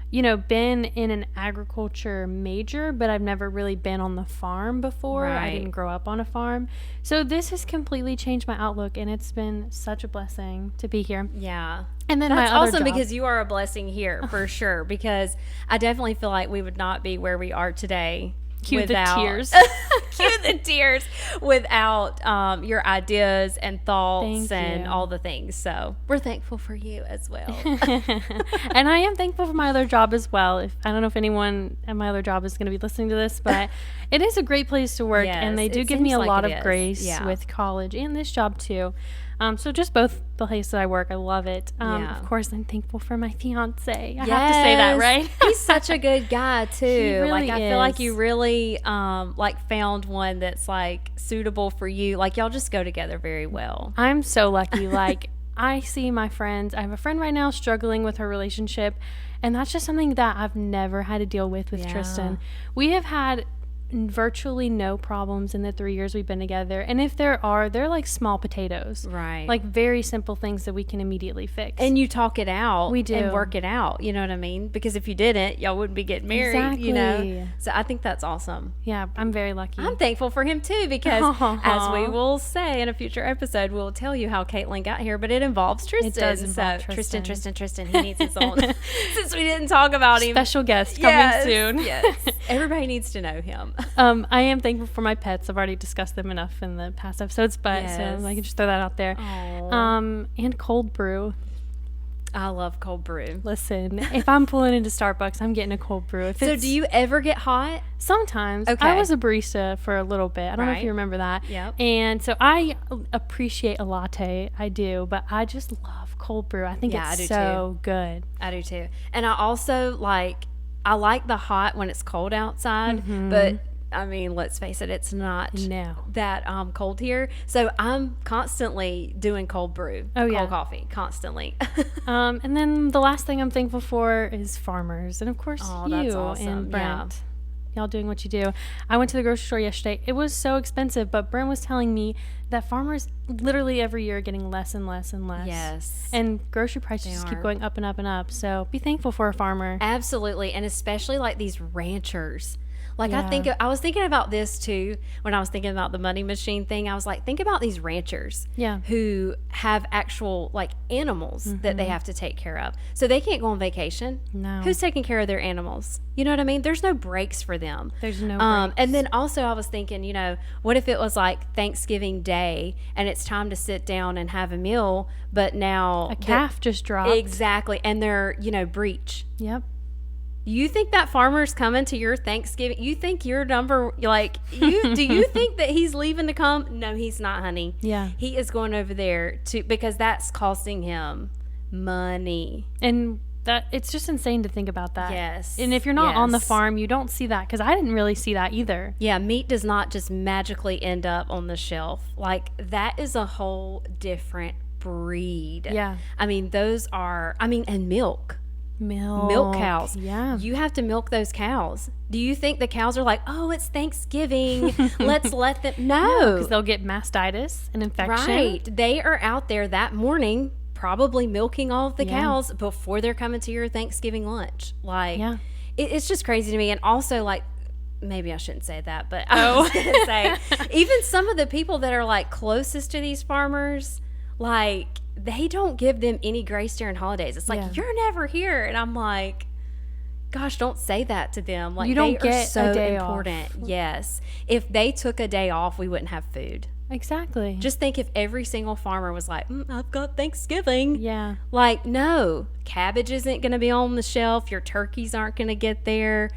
you know, been in an agriculture major, but I've never really been on the farm before. I Right. didn't grow up on a farm. So this has completely changed my outlook, and it's been such a blessing to be here. Yeah. And then That's my other awesome, job, because you are a blessing here for sure, because I definitely feel like we would not be where we are today Cue the without tears. cue the tears without your ideas and thoughts Thank and you. all the things. So we're thankful for you as well. And I am thankful for my other job as well. If I don't know if anyone at my other job is going to be listening to this, but it is a great place to work, and they Yes, do it give me seems a like lot it of is. grace Yeah. with college and this job too. So just both the places that I work, I love it. Yeah. Of course, I'm thankful for my fiance. I have to say that, Yes. right? He's such a good guy too. really Like I feel like is. you really like found one that's like suitable for you. Like y'all just go together very well. I'm so lucky. Like, I see my friends. I have a friend right now struggling with her relationship, and that's just something that I've never had to deal with Yeah. Tristan. We have had virtually no problems in the 3 years we've been together, and if there are, they're like small potatoes. Right. Like very simple things that we can immediately fix. And you talk it out. We do. And work it out. You know what I mean? Because if you didn't, y'all wouldn't be getting married, you know? Exactly. So I think that's awesome. Yeah, I'm very lucky. I'm thankful for him too, because as we Aw. will say in a future episode, we'll tell you how Caitlynne got here, but it involves Tristan. does involve so Tristan. Tristan, he needs his own. Since we didn't talk about him. Special guest coming Yes, soon. Yes. Everybody needs to know him. I am thankful for my pets. I've already discussed them enough in the past episodes, but Yes. so I can just throw that out there. Aw. And cold brew. I love cold brew. Listen, if I'm pulling into Starbucks, I'm getting a cold brew. If So it's, do you ever get hot? Sometimes. Okay. I was a barista for a little bit. I don't know if Right. you remember that. Yep. And so I appreciate a latte. I do, but I just love cold brew. I think Yeah, I it's do so good. I do too. And I also I like the hot when it's cold outside, but I mean, let's face it, it's not No. that cold here. So I'm constantly doing cold brew, Oh, yeah. cold coffee, constantly. And then the last thing I'm thankful for is farmers. And of course, Oh, you that's awesome. and Yeah. Brent. Y'all doing what you do. I went to the grocery store yesterday. It was so expensive, but Brent was telling me that farmers literally every year are getting less and less and less. Yes. And grocery prices They just keep are. going up and up and up. So be thankful for a farmer. Absolutely, and especially like these ranchers. Like Yeah. I was thinking about this too when I was thinking about the money machine thing. I was like, think about these ranchers Yeah. who have actual like animals that they have to take care of. So they can't go on vacation. No. Who's taking care of their animals? You know what I mean? There's no breaks for them. There's no And then also I was thinking, you know, what if it was like Thanksgiving Day and it's time to sit down and have a meal, but now A calf just dropped. exactly, and they're, you know, breech. Yep. You think that farmer's coming to your Thanksgiving? You think your number, like, do you think that he's leaving to come? No, he's not, honey. Yeah. He is going over there because that's costing him money. And that it's just insane to think about that. Yes. And if you're not on the Yes. farm, you don't see that, because I didn't really see that either. Yeah, meat does not just magically end up on the shelf. Like, that is a whole different breed. Yeah. I mean, and milk. Milk Cows. Yeah. You have to milk those cows. Do you think the cows are like, oh, it's Thanksgiving, let's let them? No. Because they'll get mastitis, an infection. Right. They are out there that morning probably milking all of the Yeah. cows before they're coming to your Thanksgiving lunch. Like, Yeah. it's just crazy to me. And also, like, maybe I shouldn't say that, but I was going to say, even some of the people that are like closest to these farmers, like, they don't give them any grace during holidays. It's like, Yeah. you're never here. And I'm like, gosh, don't say that to them. Like, You don't they are get a so day off. important. Yes. If they took a day off, we wouldn't have food. Exactly. Just think if every single farmer was like, I've got Thanksgiving. yeah. Like, no, cabbage isn't going to be on the shelf. Your turkeys aren't going to get there.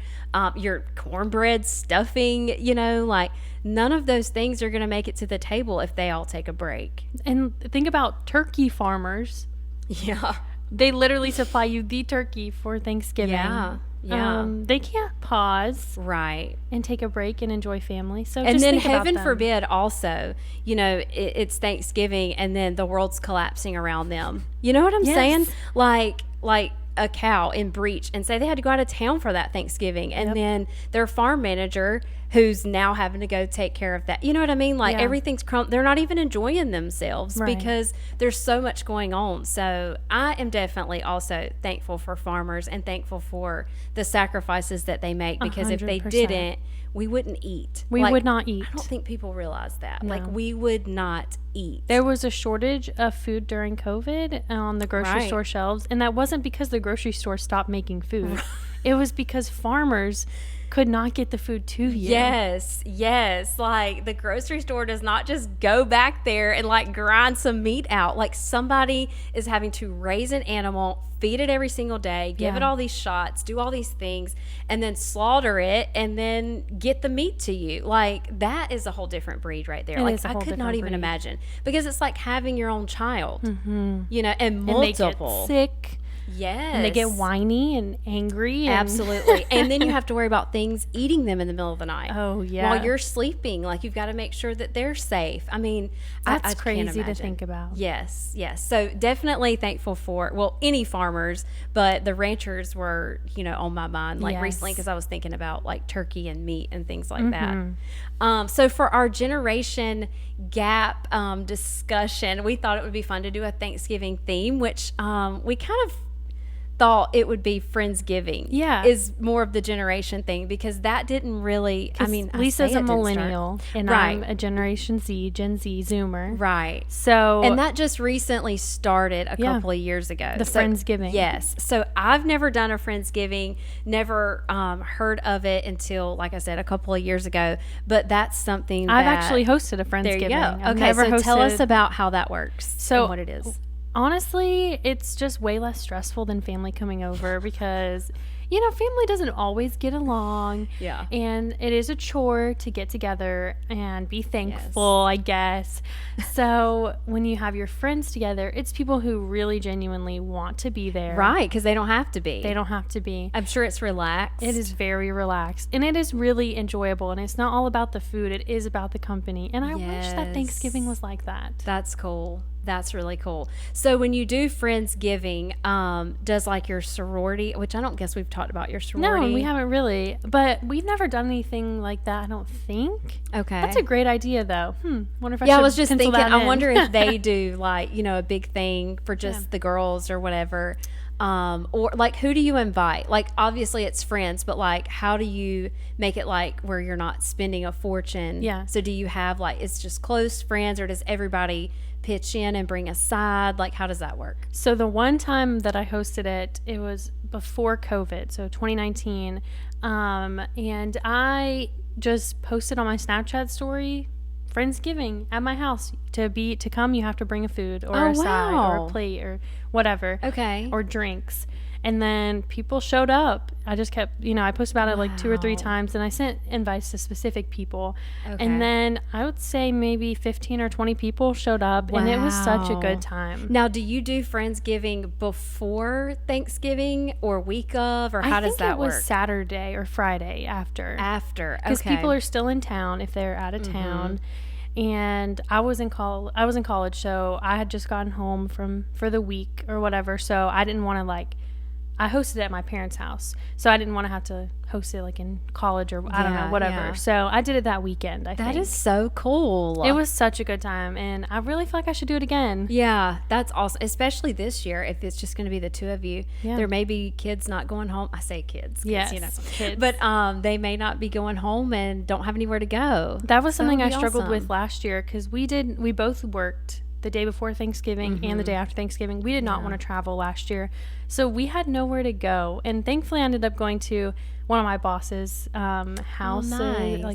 Your cornbread, stuffing, you know, like none of those things are going to make it to the table if they all take a break. And think about turkey farmers. Yeah. They literally supply you the turkey for Thanksgiving. Yeah. Yeah. They can't pause Right. and take a break and enjoy family. So And just then think about heaven them. forbid also, it's Thanksgiving and then the world's collapsing around them. You know what I'm Yes. saying? Like a cow in breach, and say they had to go out of town for that Thanksgiving, and then their farm manager who's now having to go take care of that. You know what I mean? Like everything's they're not even enjoying themselves because there's so much going on. So I am definitely also thankful for farmers and thankful for the sacrifices that they make, because if they 100%. didn't, we wouldn't eat. We would not eat. I don't think people realize that. Like, we would not eat. There was a shortage of food during COVID on the grocery store shelves, and that wasn't because the grocery store stopped making food. It was because farmers could not get the food to you. Yes. Like, the grocery store does not just go back there and like grind some meat out. Like, somebody is having to raise an animal, feed it every single day, give it all these shots, do all these things, and then slaughter it and then get the meat to you. Like, that is a whole different breed right there. Like, I could not even imagine, because it's like having your own child, and multiple. And they get sick. Yes. And they get whiny and angry. And Absolutely. And then you have to worry about things eating them in the middle of the night. Oh, yeah. While you're sleeping. Like, you've got to make sure that they're safe. I mean, that's I crazy can't imagine. to think about. Yes. So definitely thankful for, any farmers, but the ranchers were, on my mind recently, because I was thinking about like turkey and meat and things like that. So for our generation gap discussion, we thought it would be fun to do a Thanksgiving theme, which we kind of thought it would be Friendsgiving. Is more of the generation thing, because that didn't really, Lisa's a millennial and I'm a Generation Z, Gen Z, Zoomer. Right. So and that just recently started a couple of years ago. The Friendsgiving. Yes. So I've never done a Friendsgiving, never heard of it until, like I said, a couple of years ago. But that's something I've actually hosted a Friendsgiving. There you go. I've Okay, never so tell us about how that works and what it is. Honestly, it's just way less stressful than family coming over, because family doesn't always get along. Yeah. And it is a chore to get together and be thankful, I guess. So when you have your friends together, it's people who really genuinely want to be there. Right, because they don't have to be. They don't have to be. I'm sure it's relaxed. It is very relaxed. And it is really enjoyable. And it's not all about the food. It is about the company. And I wish that Thanksgiving was like that. That's cool. That's really cool. So when you do Friendsgiving, does like your sorority, which I don't guess we've talked about your sorority. No, we haven't really. But we've never done anything like that, I don't think. Okay. That's a great idea, though. Wonder if I should I was just pencil thinking, that I in. wonder if they do like, a big thing for just the girls or whatever. Or like, who do you invite? Like, obviously it's friends, but like, how do you make it like where you're not spending a fortune? Yeah. So do you have like, it's just close friends, or does everybody pitch in and bring a side? Like, how does that work? So the one time that I hosted it, it was before COVID, so 2019. And I just posted on my Snapchat story, Friendsgiving at my house. To come, you have to bring a food or a side or a plate or whatever. Okay. Or drinks. And then people showed up. I just kept, I posted about it like 2 or 3 times, and I sent invites to specific people. Okay. And then I would say maybe 15 or 20 people showed up, and it was such a good time. Now, do you do Friendsgiving before Thanksgiving or week of, or how does that work? I think it was Saturday or Friday after. After, okay. Because people are still in town if they're out of town. And I was in college, so I had just gotten home for the week or whatever, so I didn't want to I hosted it at my parents' house, so I didn't want to have to host it like in college or I don't know, whatever. Yeah. So I did it that weekend, I think. That is so cool. It was such a good time, and I really feel like I should do it again. Yeah, that's awesome, especially this year if it's just going to be the two of you. Yeah. There may be kids not going home. I say kids. Yes, kids. But they may not be going home and don't have anywhere to go. That was something I struggled with last year, because we both worked the day before Thanksgiving and the day after Thanksgiving. We did not want to travel last year, so we had nowhere to go, and thankfully I ended up going to one of my boss's house,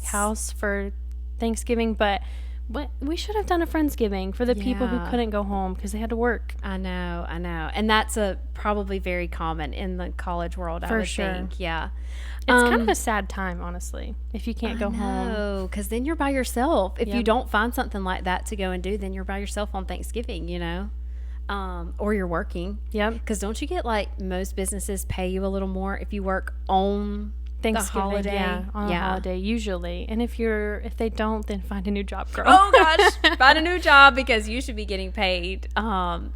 house for Thanksgiving. But we should have done a Friendsgiving for the people who couldn't go home because they had to work. I know, and that's probably very common in the college world. I would think, yeah. It's kind of a sad time, honestly, if you can't go home. No, because then you're by yourself. If you don't find something like that to go and do, then you're by yourself on Thanksgiving, or you're working. Yep. Because don't you get like most businesses pay you a little more if you work on Thanksgiving, the holiday? yeah, on a holiday usually. And if they don't, then find a new job, girl. Oh gosh, find a new job because you should be getting paid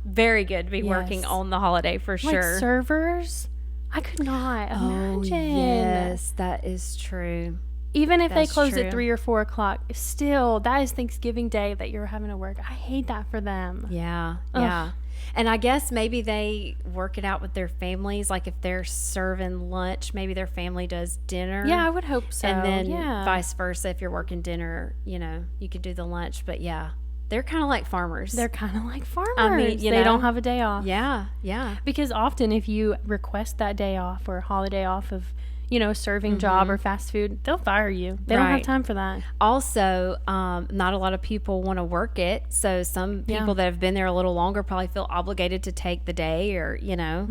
very good to be working on the holiday for sure. Like servers, I could not imagine. Yes, that is true. Even if they That's close true. at 3 or 4 o'clock, still, that is Thanksgiving Day that you're having to work. I hate that for them. Yeah, yeah. And I guess maybe they work it out with their families. Like if they're serving lunch, maybe their family does dinner. Yeah, I would hope so. And then yeah. vice versa. If you're working dinner, you know, you could do the lunch. But yeah, they're kind of like farmers. They're kind of like farmers. I mean, they don't have a day off. Yeah, yeah. Because often if you request that day off or a holiday off of, you know, a serving job or fast food, they'll fire you. They don't have time for that. Also, not a lot of people want to work it. So some people that have been there a little longer probably feel obligated to take the day or, you know.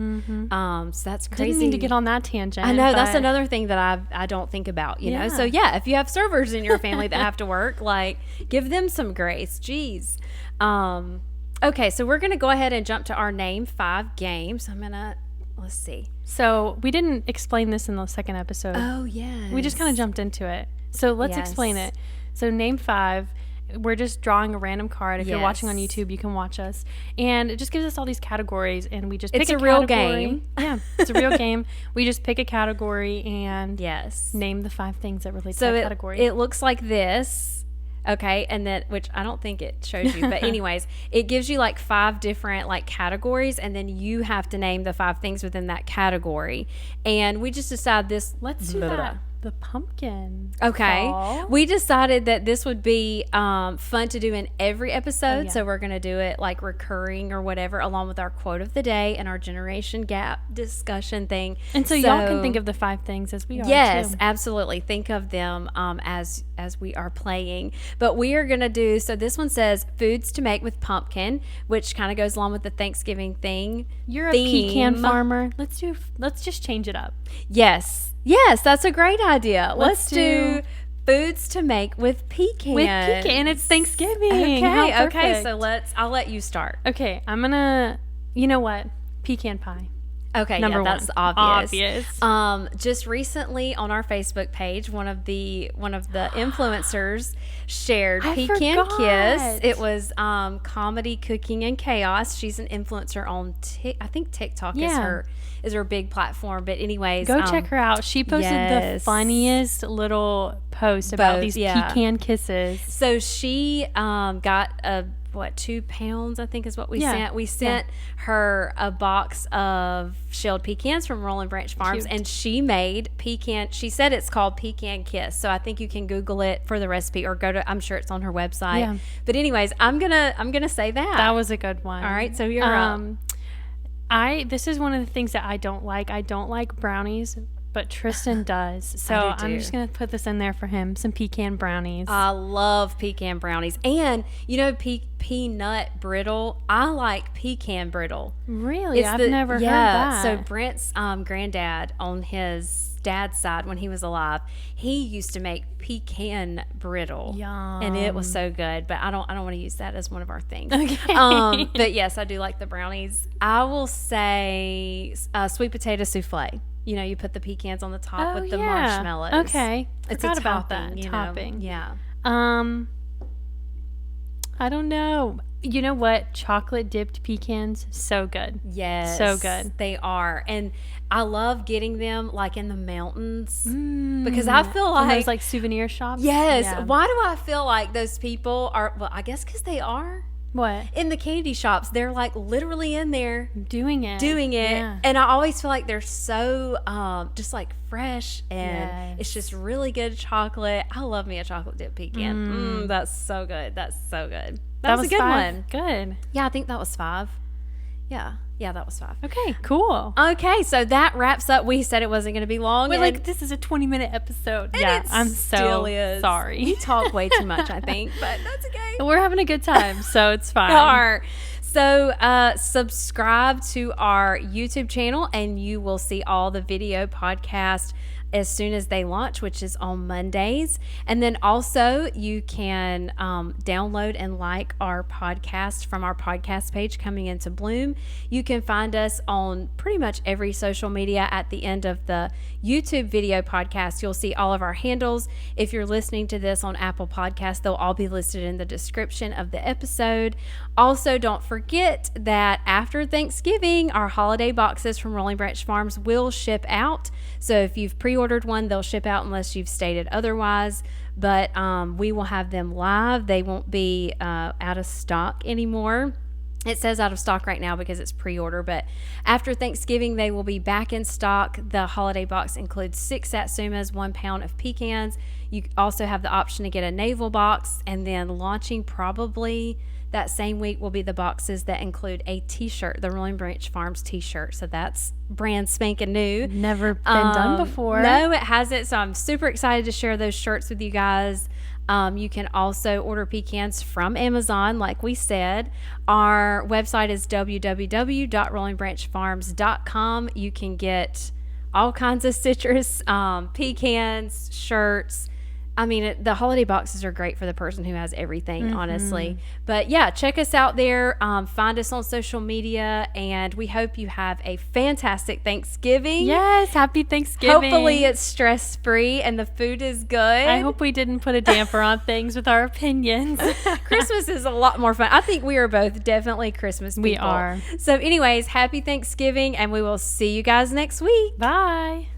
So that's crazy. Didn't mean to get on that tangent. I know. That's another thing that I don't think about, you know. So, yeah, if you have servers in your family that have to work, like, give them some grace. Jeez. Okay, so we're going to go ahead and jump to our Name 5 games. I'm going to, let's see. So we didn't explain this in the second episode. Oh, yes. We just kind of jumped into it. So let's explain it. So Name 5, we're just drawing a random card. If you're watching on YouTube, you can watch us. And it just gives us all these categories, and we just pick a real category. game. Yeah, it's a real game. We just pick a category and Yes. name the 5 things that relate to that category. It looks like this. Okay, and then, which I don't think it shows you, but anyways, it gives you like 5 different like categories, and then you have to name the 5 things within that category. And we just decided this. Let's do that. The pumpkin. Okay. Fall. We decided that this would be fun to do in every episode. So we're going to do it like recurring or whatever, along with our quote of the day and our generation gap discussion thing. And so y'all can think of the 5 things as we are. Yes, too. absolutely. Think of them as we are playing. But we are going to do, so this one says foods to make with pumpkin, which kind of goes along with the Thanksgiving thing. You're a theme. pecan farmer. Let's just change it up. Yes, that's a great idea. Let's do foods to make with pecans. With pecan, it's Thanksgiving. Okay. So I'll let you start. Okay, I'm gonna. You know what? Pecan pie. Okay, Number one. that's obvious. Just recently on our Facebook page, one of the influencers shared Pecan Kiss. It was comedy, cooking, and chaos. She's an influencer on I think TikTok is her big platform. But anyways, go check her out. She posted the funniest little post about these pecan kisses. So she got 2 pounds, I think is what we sent. We sent her a box of shelled pecans from Rolling Branch Farms. Cute. And she made pecan. She said it's called Pecan Kiss. So I think you can Google it for the recipe or go to, I'm sure it's on her website. Yeah. But anyways, I'm gonna say that. That was a good one. All right, so you're up. This is one of the things that I don't like. I don't like brownies, but Tristan does. So I'm just going to put this in there for him. Some pecan brownies. I love pecan brownies. And, you know, peanut brittle. I like pecan brittle. Really? I've never heard that. So Brent's granddad on his dad's side when he was alive, he used to make pecan brittle. Yum. And it was so good. But I don't want to use that as one of our things. Okay. But yes, I do like the brownies. I will say sweet potato souffle. You know, you put the pecans on the top with the marshmallows. Okay. Forgot about that. Topping. Yeah. I don't know. You know what? Chocolate dipped pecans, so good. Yes. So good. They are. And I love getting them like in the mountains because I feel like from those like souvenir shops. Yes. Yeah. Why do I feel like those people are, well, I guess because they are. What? In the candy shops, they're like literally in there doing it. Yeah. And I always feel like they're so just like fresh and it's just really good chocolate. I love me a chocolate dip pecan. That's so good. That's so good. That was a good 5. one. Good. Yeah, I think that was 5. Yeah, that was 5. Okay, cool. Okay, so that wraps up. We said it wasn't going to be long. We're like, this is a 20-minute episode. Yeah, I'm so sorry. We talk way too much, I think, but that's okay. We're having a good time, so it's fine. So subscribe to our YouTube channel, and you will see all the video, podcast, as soon as they launch, which is on Mondays. And then also you can download and like our podcast from our podcast page, Coming Into Bloom. You can find us on pretty much every social media. At the end of the YouTube video podcast, you'll see all of our handles. If you're listening to this on Apple Podcasts, they'll all be listed in the description of the episode. Also, don't forget that after Thanksgiving, our holiday boxes from Rolling Branch Farms will ship out. So if you've pre-ordered one, they'll ship out unless you've stated otherwise. But we will have them live. They won't be out of stock anymore. It says out of stock right now because it's pre-order, but after Thanksgiving, they will be back in stock. The holiday box includes 6 satsumas, 1 pound of pecans. You also have the option to get a navel box, and then launching probably that same week will be the boxes that include a t-shirt, the Rolling Branch Farms t-shirt. So that's brand spanking new. Never been done before. No, it hasn't. So I'm super excited to share those shirts with you guys. You can also order pecans from Amazon, like we said. Our website is www.rollingbranchfarms.com. You can get all kinds of citrus, pecans, shirts. I mean, the holiday boxes are great for the person who has everything, honestly. But yeah, check us out there. Find us on social media, and we hope you have a fantastic Thanksgiving. Yes, happy Thanksgiving. Hopefully it's stress-free and the food is good. I hope we didn't put a damper on things with our opinions. Christmas is a lot more fun. I think we are both definitely Christmas people. We are. So anyways, happy Thanksgiving, and we will see you guys next week. Bye.